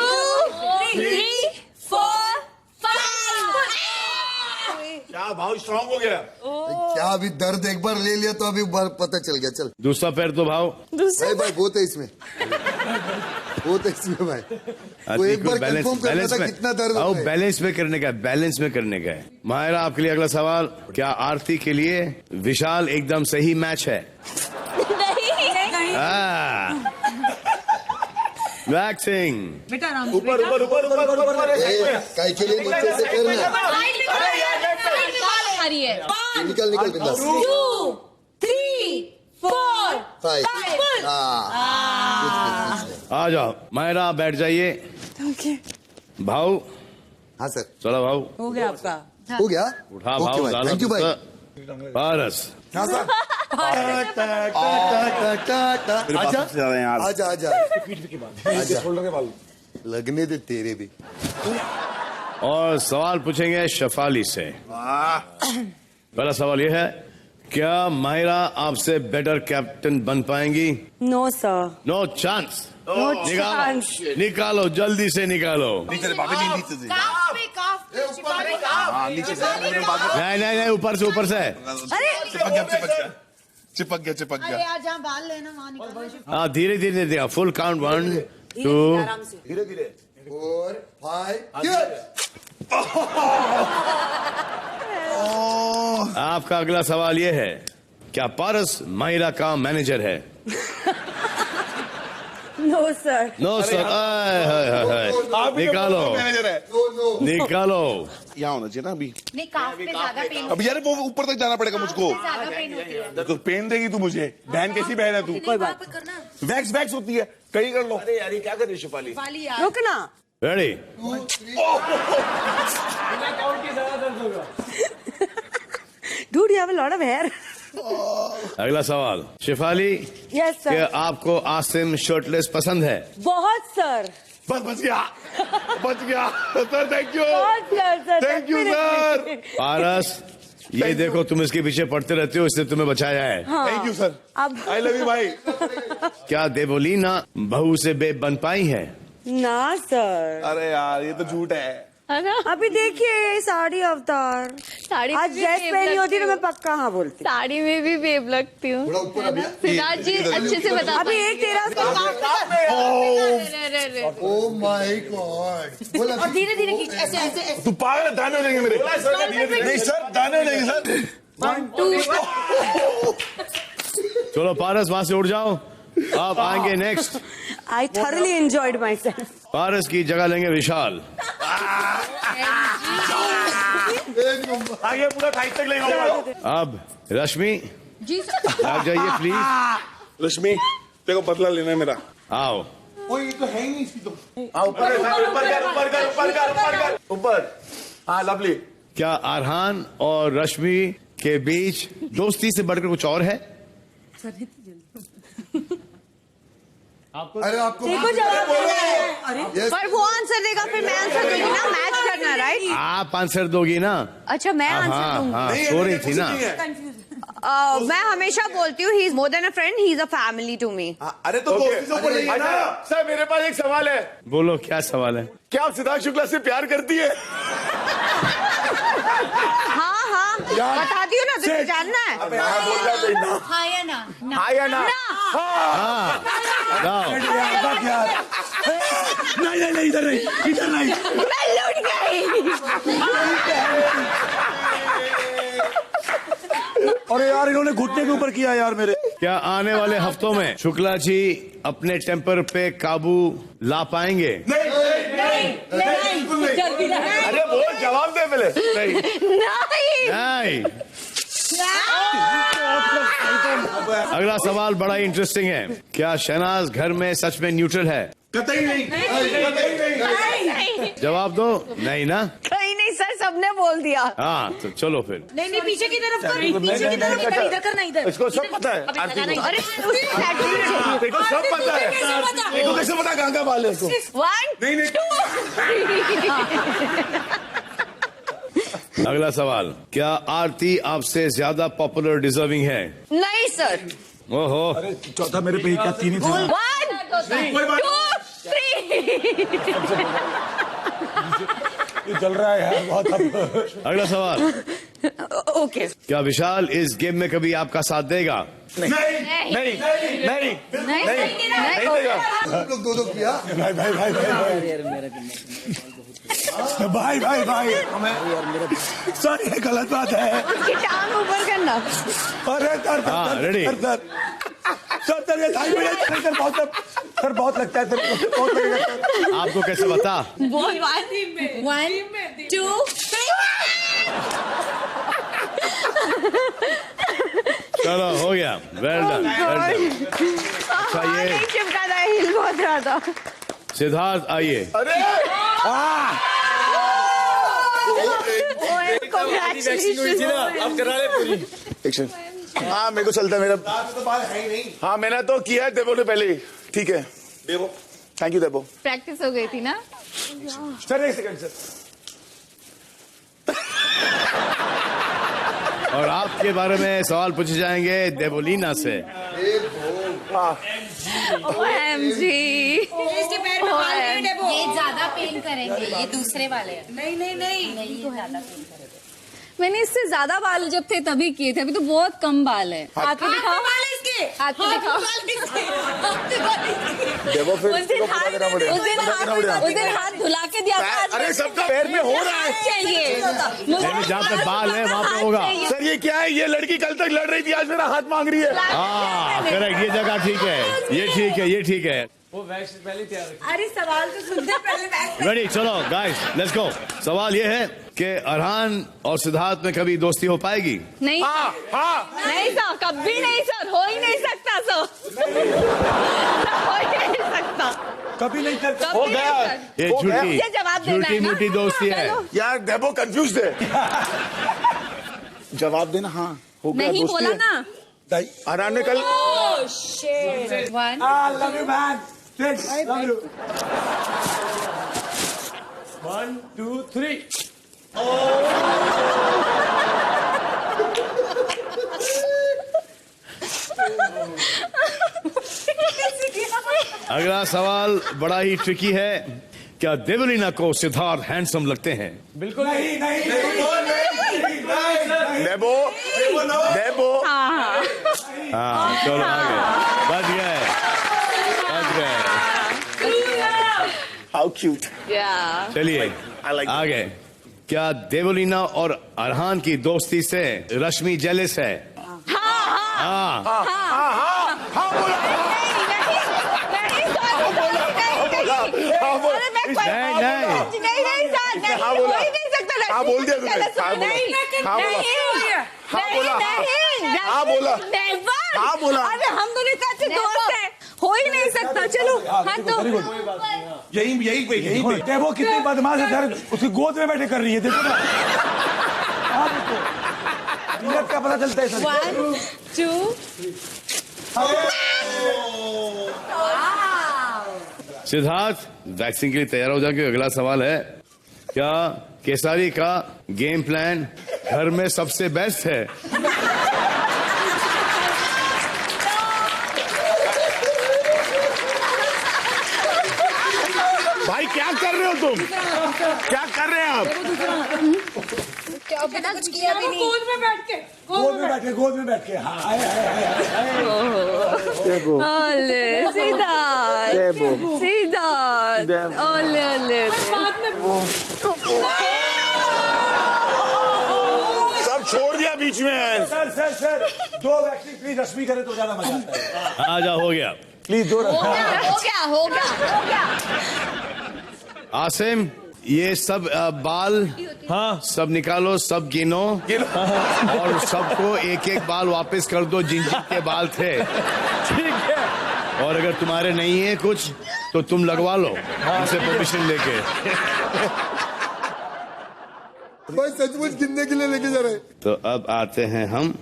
Speaker 7: 3 4 5।
Speaker 13: क्या भाव स्ट्रांग हो गया?
Speaker 10: क्या अभी दर्द एक बार ले लिया तो अभी पता चल गया। चल
Speaker 2: दूसरा पैर तो भाव
Speaker 10: भाई बहुत है इसमें, बहुत है इसमें भाई। वो एक बार कंफर्म करना था कितना दर्द होता है।
Speaker 2: बैलेंस में करने का है, बैलेंस में करने का है। माहिरा आपके लिए अगला सवाल, क्या आरती के लिए विशाल एकदम सही मैच है?
Speaker 7: नहीं।
Speaker 2: वैक्सिंग।
Speaker 5: बेटा आराम।
Speaker 4: ऊपर
Speaker 10: काय के लिए नीचे से करना। निकल
Speaker 7: 2 3 4
Speaker 10: 5।
Speaker 2: आ जाओ माहिरा, बैठ जाइए। भाव।
Speaker 10: हाँ सर।
Speaker 2: चलो भाव।
Speaker 5: हो गया आपका।
Speaker 10: हो गया।
Speaker 2: उठा भाव।
Speaker 10: थैंक यू भाई।
Speaker 2: पारस।
Speaker 10: आजा आजा आजा। लगने दे तेरे भी।
Speaker 2: और सवाल पूछेंगे शफाली से। पहला सवाल ये है, क्या माहिरा आपसे बेटर कैप्टन बन पाएंगी?
Speaker 11: No sir.
Speaker 2: No chance.
Speaker 11: Chance.
Speaker 2: निकालो जल्दी से निकालो। नहीं ऊपर से
Speaker 8: चिपक गया।
Speaker 17: जहाँ बाल लेना वहाँ निकल।
Speaker 2: हाँ धीरे धीरे देगा। फुल काउंट 1 2
Speaker 10: धीरे 4 5।
Speaker 2: आपका अगला सवाल ये है, क्या पारस माहिरा का मैनेजर है?
Speaker 11: No sir.
Speaker 2: No sir. निकालो
Speaker 8: मैनेजर है।
Speaker 2: निकालो।
Speaker 8: यहाँ होना चाहिए ना अभी।
Speaker 17: नहीं काफ पे ज्यादा पेन
Speaker 8: अब यार वो ऊपर तक जाना पड़ेगा मुझको।
Speaker 17: ज्यादा पेन होती है।
Speaker 8: तो पेन देगी तू मुझे। बहन कैसी बहन है तू?
Speaker 11: कोई बात।
Speaker 8: वैक्स वैक्स होती है, कहीं कर लो।
Speaker 4: अरे यार ये क्या कर रही है शिफाली?
Speaker 11: रुकना।
Speaker 2: Ready?
Speaker 11: Dude, you have a lot of hair.
Speaker 2: अगला सवाल शिफाली।
Speaker 11: Yes, sir.
Speaker 2: क्या आपको आसिम शर्टलेस पसंद है?
Speaker 11: बहुत सर।
Speaker 8: बस बच गया सर। Thank you.
Speaker 11: बहुत sir.
Speaker 8: Thank you sir.
Speaker 2: Paras, ये देखो तुम इसके पीछे पड़ते रहते हो, इसने तुम्हें बचाया है।
Speaker 8: Thank you sir.
Speaker 11: अब
Speaker 8: आई लव यू भाई।
Speaker 2: क्या देवोलीना बहू से बेब बन पाई है?
Speaker 11: ना सर।
Speaker 8: अरे यार ये तो झूठ है।
Speaker 11: अभी देखिए साड़ी अवतार।
Speaker 14: साड़ी
Speaker 11: आज
Speaker 14: में भी
Speaker 11: ड्रेस
Speaker 14: बेब
Speaker 11: पहनी होती
Speaker 14: लगती
Speaker 11: तो मैं पक्का हाँ बोलती।
Speaker 14: साड़ी में भी बेब लगती हूँ। सिद्धार्थ जी अच्छे से बता।
Speaker 11: अभी एक तेरा
Speaker 10: ओ माय गॉड।
Speaker 17: और धीरे धीरे खींच, ऐसे ऐसे ऐसे।
Speaker 8: तू पागल, दाने हो जाएंगे मेरे। नहीं सर, दाने हो जाएंगे सर।
Speaker 14: 1 2
Speaker 2: चलो पारस वहां से उठ जाओ, आप आएंगे next.
Speaker 11: I thoroughly enjoyed myself.
Speaker 2: Paras की जगह लेंगे विशाल।
Speaker 8: आगे पूरा थाई तक लेगा।
Speaker 2: अब रश्मि
Speaker 17: जी सर।
Speaker 2: आ जाइए प्लीज।
Speaker 8: रश्मि तेरे को बदला लेना है मेरा।
Speaker 2: आओ।
Speaker 8: ओए ये तो है ही नहीं इसकी तो।
Speaker 4: ऊपर। हाँ लवली।
Speaker 2: क्या अरहान और रश्मि के बीच दोस्ती से बढ़कर कुछ और है?
Speaker 10: अरे आपको
Speaker 11: देखो जवाब
Speaker 10: Yes.
Speaker 11: पर वो आंसर देगा फिर मैं आंसर दूंगी ना। मैच करना राइट।
Speaker 2: आप आंसर दोगी ना?
Speaker 11: अच्छा मैं आंसर दूंगी।
Speaker 2: हाँ सो रही थी ना।
Speaker 11: मैं हमेशा बोलती हूँ he is more than a friend, he is a family to me.
Speaker 8: अरे तो दोस्ती से ऊपर जाइए ना।
Speaker 4: सर मेरे पास एक सवाल है।
Speaker 2: बोलो क्या सवाल है?
Speaker 4: क्या आप सिद्धार्थ शुक्ला से प्यार करती है?
Speaker 11: हाँ बताती हूँ ना, तुझे जानना है।
Speaker 4: हाँ बोल रहा है ना।
Speaker 17: हाँ या ना?
Speaker 4: हाँ या ना?
Speaker 2: हाँ जाओ।
Speaker 4: नहीं इधर नहीं।
Speaker 11: मैं लूट गई।
Speaker 4: अरे यार इन्होंने घुटने के ऊपर किया यार मेरे।
Speaker 2: क्या आने वाले हफ्तों में शुक्ला जी अपने टेम्पर पे काबू ला पाएंगे?
Speaker 4: अरे बोल, जवाब दे पहले।
Speaker 2: नहीं। अगला सवाल बड़ा ही इंटरेस्टिंग है। क्या शहनाज घर में सच में न्यूट्रल है?
Speaker 8: कतई नहीं।
Speaker 2: जवाब दो। नहीं ना?
Speaker 11: कहीं नहीं सर, सबने बोल दिया।
Speaker 2: हाँ तो चलो फिर।
Speaker 17: नहीं पीछे की तरफ कर, पीछे की तरफ कर, इधर करना, इधर।
Speaker 4: इसको सब पता है।
Speaker 11: अरे
Speaker 4: देखो सब पता है। देखो कैसे पता कहाँ बाल है उसको।
Speaker 11: 1 2
Speaker 2: अगला सवाल। क्या आरती आपसे ज्यादा पॉपुलर डिजर्विंग है?
Speaker 11: नहीं सर।
Speaker 2: ओहो।
Speaker 4: अरे चौथा मेरे पे ही क्या, 3 ही थे।
Speaker 11: 1 2 3
Speaker 4: ये चल रहा है यार बहुत अब।
Speaker 2: अगला सवाल।
Speaker 11: ओके।
Speaker 2: क्या विशाल इस गेम में कभी आपका साथ देगा?
Speaker 4: नहीं देगा।
Speaker 10: आप लोग दो किया।
Speaker 4: भाई सर ये गलत बात है।
Speaker 11: उसकी टांग ऊपर करना।
Speaker 4: अरे
Speaker 2: हाँ, ready?
Speaker 4: सर ये थाई में सर बहुत लगता है सर, बहुत लगता है।
Speaker 2: आपको कैसे बता?
Speaker 17: 1 2
Speaker 2: चलो हो गया। Well done. अच्छा ये
Speaker 11: नहीं चिपका था, हिल बहुत रहा था।
Speaker 2: सिद्धार्थ आइए।
Speaker 4: अरे
Speaker 11: अब
Speaker 4: करा ले पूरी एक्शन। हाँ मेरे को चलता है मेरा।
Speaker 8: तो बाल है ही नहीं।
Speaker 4: हाँ मैंने तो किया है देवो ने पहले ही। ठीक है देवो, थैंक यू देवो।
Speaker 14: प्रैक्टिस हो गई थी ना।
Speaker 4: सर एक सेकंड सर।
Speaker 2: और आपके बारे में सवाल पूछे जाएंगे देवोलीना से।
Speaker 14: OMG।
Speaker 17: इसके पैर में बाल नहीं है वो। ये ज्यादा पेन करेंगे, ये दूसरे वाले हैं। नहीं तो ज्यादा पेन करेंगे।
Speaker 14: मैंने इससे ज्यादा बाल जब थे तभी किए थे, अभी तो बहुत कम बाल है। हाथ पे दिखाओ।
Speaker 17: बाल है इसके।
Speaker 14: हाथ पे दिखाओ।
Speaker 4: देखो फिर
Speaker 7: उस दिन
Speaker 4: पता करना पड़ेगा।
Speaker 7: उस दिन हाथ धुला के दिया था।
Speaker 8: अरे सबका पैर में हो रहा है।
Speaker 7: चाहिए
Speaker 2: जहाँ पे बाल है वहाँ पे होगा।
Speaker 8: सर ये क्या है? ये लड़की कल तक लड़ रही थी, आज मेरा हाथ मांग रही है।
Speaker 2: हाँ करेक्ट, ये जगह ठीक है, ये ठीक है, ये ठीक है।
Speaker 12: वो वैक्स पहले तैयार
Speaker 5: अरे सवाल तो सुनते पहले वैक्स।
Speaker 2: रेडी, चलो गाइस लेट्स गो। सवाल ये है कि अरहान और सिद्धार्थ में कभी दोस्ती हो पाएगी?
Speaker 14: नहीं नहीं सर, कभी नहीं सर, हो ही नहीं सकता सर, हो ही नहीं सकता,
Speaker 4: कभी नहीं कर
Speaker 14: कभी
Speaker 4: हो
Speaker 14: नहीं
Speaker 4: गया
Speaker 14: सर।
Speaker 2: ये
Speaker 4: हो गया।
Speaker 14: मुझे जवाब देना
Speaker 2: झूठी
Speaker 14: है ना।
Speaker 2: मूठी दोस्ती है।
Speaker 8: यार डेबो कंफ्यूज है। जवाब देना। हाँ हो गया,
Speaker 14: नहीं
Speaker 8: दोस्ती
Speaker 14: बोला
Speaker 8: है।
Speaker 14: ना।
Speaker 8: अरहान ने कल
Speaker 5: oh shit.
Speaker 14: One
Speaker 4: love you man, love you. 1 2 3
Speaker 2: अगला सवाल बड़ा ही ट्रिकी है। क्या देवलीना को सिद्धार्थ हैंडसम लगते हैं?
Speaker 4: बिल्कुल नहीं नहीं
Speaker 8: डेबो डेबो।
Speaker 2: हाँ चलो आगे, बच गए, बच गए।
Speaker 8: How cute.
Speaker 2: चलिए आगे। क्या देवलीना और अरहान की दोस्ती से रश्मि जेलस है? हाँ
Speaker 8: हाँ बोल दिया तुमने। हाँ बोला। हाँ बोला।
Speaker 5: अरे हम दोनों इतने अच्छे दोस्त हैं, हो ही नहीं सकता। चलो हाँ तो
Speaker 8: यही पे
Speaker 4: डेबो कितनी बदमाश है सर, उसकी गोद में बैठे कर रही है, देखो ना। नीरज का पता चलता है सर।
Speaker 14: 1 2
Speaker 2: सिद्धार्थ वैक्सिंग के लिए तैयार हो जाके अगला सवाल है। क्या केसारी का गेम प्लान घर में सबसे बेस्ट है?
Speaker 8: भाई क्या कर रहे हो तुम? क्या कर रहे हैं आप?
Speaker 5: क्या कुछ किया भी नहीं। गोद में बैठ के
Speaker 4: गोद में बैठ के हाँ
Speaker 14: ओले सिद्धार्थ ओले
Speaker 8: सब छोड़ दिया बीच में।
Speaker 4: सर 2 वैक्सीन प्लीज रश्मि करे तो ज्यादा मजा आता है।
Speaker 2: आजा, हो गया
Speaker 4: प्लीज 2
Speaker 14: हो गया।
Speaker 2: आसिम, ये सब बाल हाँ सब निकालो, सब गिनो और सबको एक एक बाल वापस कर दो जिन के बाल थे, ठीक है? और अगर तुम्हारे नहीं है कुछ तो तुम लगवा लो हमसे परमिशन लेके।
Speaker 10: भाई सचमुच गिनने के लिए लेके जा रहे हैं।
Speaker 2: तो अब आते हैं हम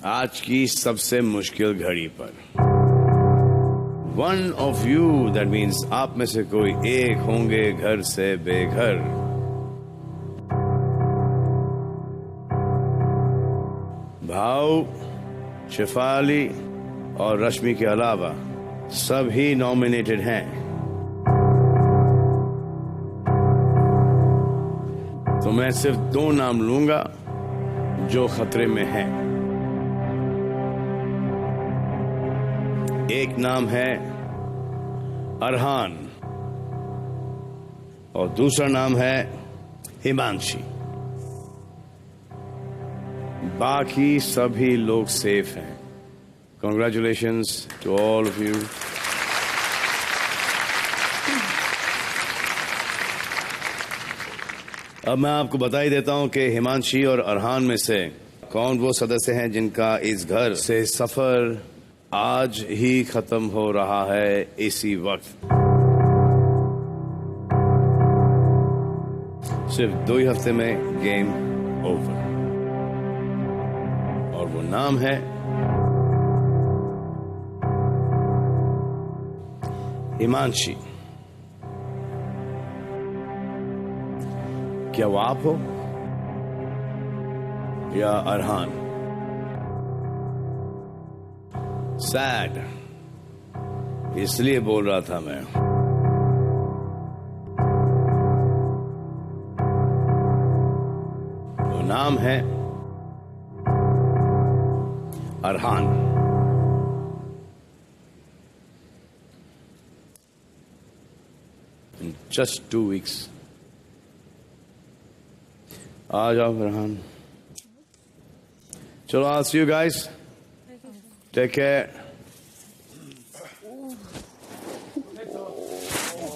Speaker 2: आज की सबसे मुश्किल घड़ी पर। One of you, that means आप में से कोई एक होंगे घर से बेघर। भाव, शेफाली और रश्मि के अलावा सभी नॉमिनेटेड हैं। तो मैं सिर्फ 2 नाम लूंगा जो खतरे में हैं। एक नाम है अरहान और दूसरा नाम है हिमांशी। बाकी सभी लोग सेफ हैं। Congratulations to all of you. अब मैं आपको बता ही देता हूं कि हिमांशी और अरहान में से कौन वो सदस्य हैं जिनका इस घर से सफर आज ही खत्म हो रहा है इसी वक्त। सिर्फ 2 ही हफ्ते में गेम ओवर। और वो नाम है हिमांशी। क्या वो आप हो या अरहान? सैड इसलिए बोल रहा था मैं। वो नाम है अरहान। Just 2 weeks. आ जाओ फरहान. चलो, I'll see you guys. Take care.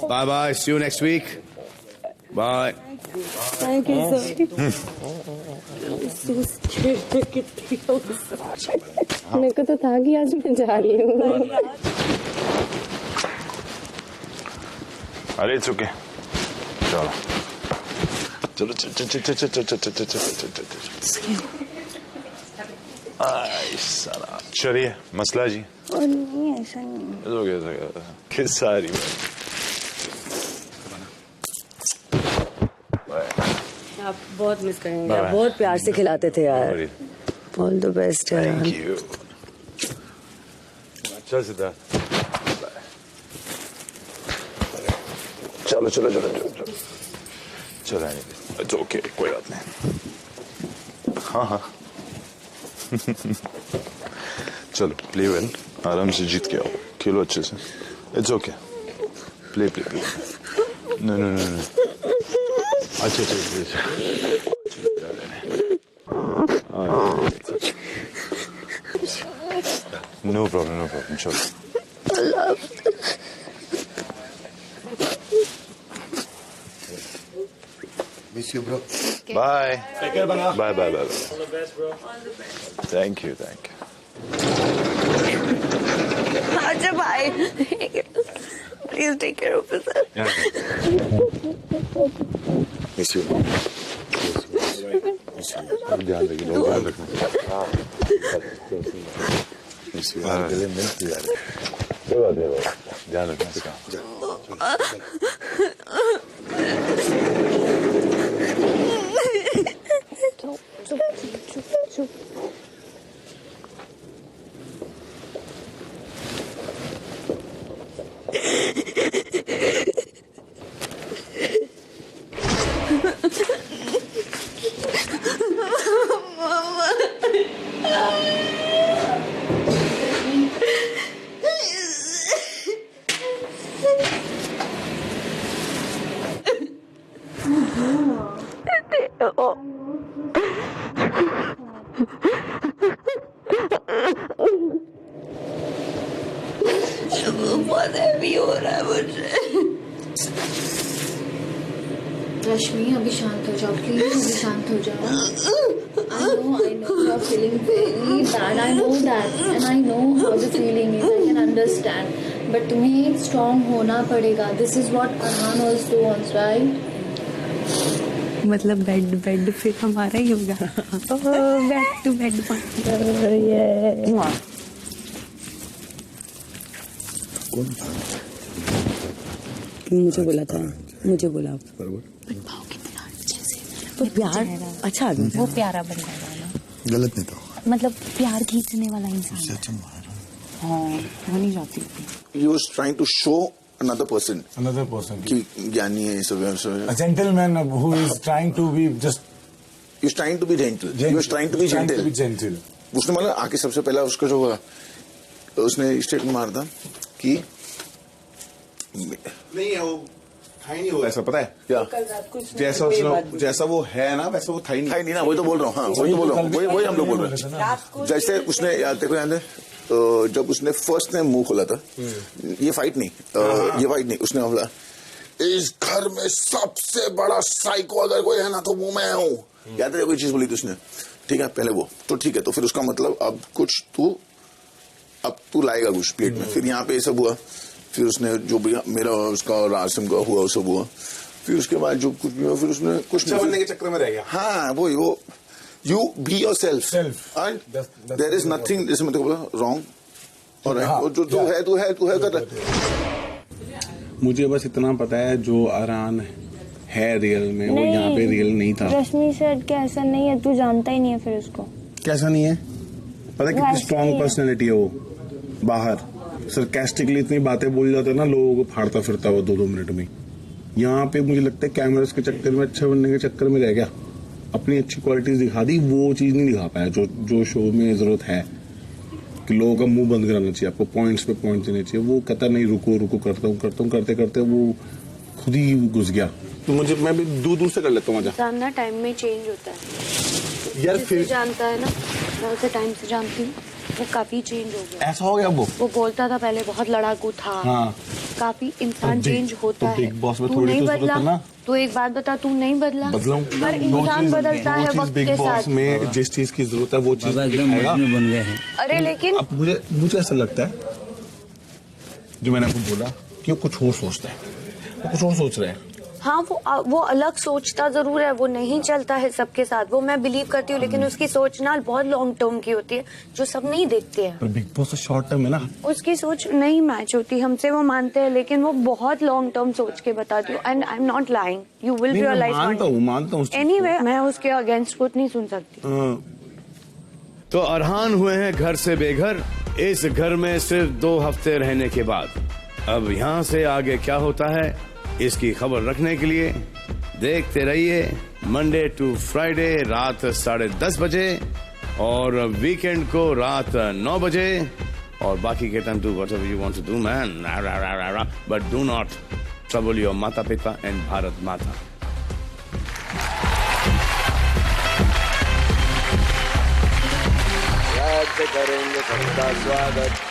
Speaker 2: Bye bye. See you next week. Bye.
Speaker 11: Thank you, sir. So scared. मेरे को तो था कि आज मैं जा रही हूँ.
Speaker 13: अरे इट्स ओके. चलो चलो चल चल चल चल चल चल चल चल. सारा चलिए मसला जी.
Speaker 7: नहीं ऐसा नहीं.
Speaker 13: किस सारी
Speaker 11: आप बहुत मिस करेंगे. आप बहुत प्यार से खिलाते थे यार. ऑल द बेस्ट यार.
Speaker 13: Thank you. चल सिद्धार्थ. चलो चलो चलो चलो चलो. इट्स ओके, कोई बात नहीं. हाँ हाँ. चलो प्ले वेल. आराम से जीत के आओ. खेलो अच्छे से. It's okay. Play play play. No no no no. अच्छा अच्छा. No problem no problem. चलो.
Speaker 10: Miss you, bro.
Speaker 13: Bye.
Speaker 10: Take care, Bana.
Speaker 13: Bye bye bye.
Speaker 10: All the best, bro. All the best.
Speaker 13: Thank you, thank you.
Speaker 11: अच्छा भाई. Please take care of yourself.
Speaker 13: Miss you. ध्यान रखिए. ध्यान रखना. Miss you. ध्यान रखना इसका.
Speaker 11: बहुत हैवी हो रहा है मुझे.
Speaker 14: रश्मि अभी शांत हो जाओ प्लीज. अभी शांत हो जाओ. I know you are feeling very bad. I know that and I know how the feeling is. I can understand. But तुम्हें strong होना पड़ेगा. This is what Arhan also wants, right?
Speaker 11: मतलब बेड फिर हमारा ही होगा. Back to bed. मुझे बोला था. मुझे बोला तो प्यार अच्छा आदमी.
Speaker 17: वो प्यारा बंदा है.
Speaker 10: गलत नहीं था.
Speaker 17: मतलब प्यार खींचने वाला इंसान.
Speaker 11: हाँ वो नहीं जाती.
Speaker 8: He was trying to show another person. कि ज्ञानी है सब.
Speaker 4: A gentleman who is trying to be just.
Speaker 8: He was trying to be gentle. He was trying to be gentle. उसने मतलब आके सबसे पहला उसका जो हुआ उसने स्टेटमेंट मारा था कि नहीं है वो था ही नहीं होगा ऐसा. पता है क्या जैसा वो है ना वैसा वो था ही नहीं ना. वही तो बोल रहा हूँ. हाँ वही तो बोल रहा हूँ. वही हम लोग बोल रहे हैं. जैसे उसने देखो याद है जब उसने फर्स्ट ने मुंह खोला था. ये फाइट नहीं उसने बोला इस घर में सबसे बड़ा साइको अगर कोई है ना तो वो मैं हूँ. याद है कोई चीज बोली थी उसने. ठीक है पहले वो तो ठीक है. तो फिर उसका मतलब अब तू लाएगा कुछ प्लेट में. फिर यहाँ पे ये सब हुआ. फिर उसने जो भी मेरा उसका और आसिम का हुआ सब हुआ. फिर उसके बाद जो कुछ भी हुआ फिर उसने कुछ बनने के चक्कर में रह गया. हाँ वो you be yourself and there is nothing जैसे मैं तो बोला रॉन्ग. और जो तू है कर.
Speaker 18: मुझे बस इतना पता है जो आरान है रियल में वो यहाँ पे रियल नहीं था.
Speaker 7: रश्मि सेड कि ऐसा नहीं है. तू जानता ही नहीं है फिर उसको.
Speaker 18: कैसा नहीं है पता कितनी स्ट्रॉन्ग पर्सनैलिटी है वो. बाहर सरकास्टिकली इतनी बातें बोल जाते हैं ना लोगों को फाड़ता फिरता हुआ 2-2 मिनट में. यहाँ पे मुझे लगता है कैमरास के चक्कर में अच्छा बनने के चक्कर में रह गया. अपनी अच्छी क्वालिटीज दिखा दी. वो चीज नहीं दिखा पाया जो शो में जरूरत है कि लोगों का मुंह बंद कराना चाहिए. आपको पॉइंट्स पे पॉइंट देने चाहिए. वो कहता नहीं रुको करता हूँ करते करते वो खुद ही घुस गया। तो मुझे मैं भी दूर दूर से कर लेता हूँ मजा।
Speaker 11: इंसान ना टाइम में चेंज होता है
Speaker 18: यार।
Speaker 11: फिर जानता है ना, मैं उसे टाइम से जानती हूँ, वो काफी चेंज हो गया।
Speaker 18: ऐसा हो गया
Speaker 11: वो बोलता था पहले बहुत लड़ाकू था।
Speaker 18: हाँ।
Speaker 11: काफी इंसान चेंज होता है।
Speaker 18: बिग बॉस में
Speaker 11: तू
Speaker 18: थोड़ी
Speaker 11: नहीं
Speaker 18: तो
Speaker 11: बदला।
Speaker 18: जरूरत है ना।
Speaker 11: तू एक बात बता, तू नहीं बदला।
Speaker 18: बदलाऊं।
Speaker 11: हर इंसान बदलता है वक्त
Speaker 18: बिग
Speaker 11: के
Speaker 18: बॉस
Speaker 11: साथ।
Speaker 18: में जिस चीज की जरूरत है वो चीज दिखाएगा।
Speaker 3: बन गए हैं।
Speaker 11: अरे लेकिन
Speaker 18: अब मुझे ऐसा लगता है जो मैंने आपको बोला कि वो कुछ और सोचता है, वो कुछ और सोच रहे हैं।
Speaker 11: हाँ, वो अलग सोचता जरूर है, वो नहीं चलता है सबके साथ, वो मैं बिलीव करती हूँ, लेकिन उसकी सोच ना बहुत लॉन्ग टर्म की होती है जो सब नहीं देखते हैं।
Speaker 18: पर बिग बॉस शॉर्ट टर्म है ना।
Speaker 11: उसकी सोच नहीं मैच होती हमसे, वो मानते हैं, लेकिन वो बहुत लॉन्ग टर्म सोच के बताती हूँ। And I am not lying, you will realise.
Speaker 18: मानता हूँ।
Speaker 11: एनीवे, मैं उसके अगेंस्ट कुछ नहीं सुन सकती।
Speaker 2: तो अरहान हुए हैं घर से बेघर इस घर में सिर्फ 2 हफ्ते रहने के बाद। अब यहाँ से आगे क्या होता है इसकी खबर रखने के लिए देखते रहिए मंडे टू फ्राइडे रात 10:30 बजे और वीकेंड को रात 9 बजे। और बाकी के time do whatever you want to do man, but do not trouble your माता पिता एंड भारत माता।
Speaker 12: करेंगे सबका स्वागत।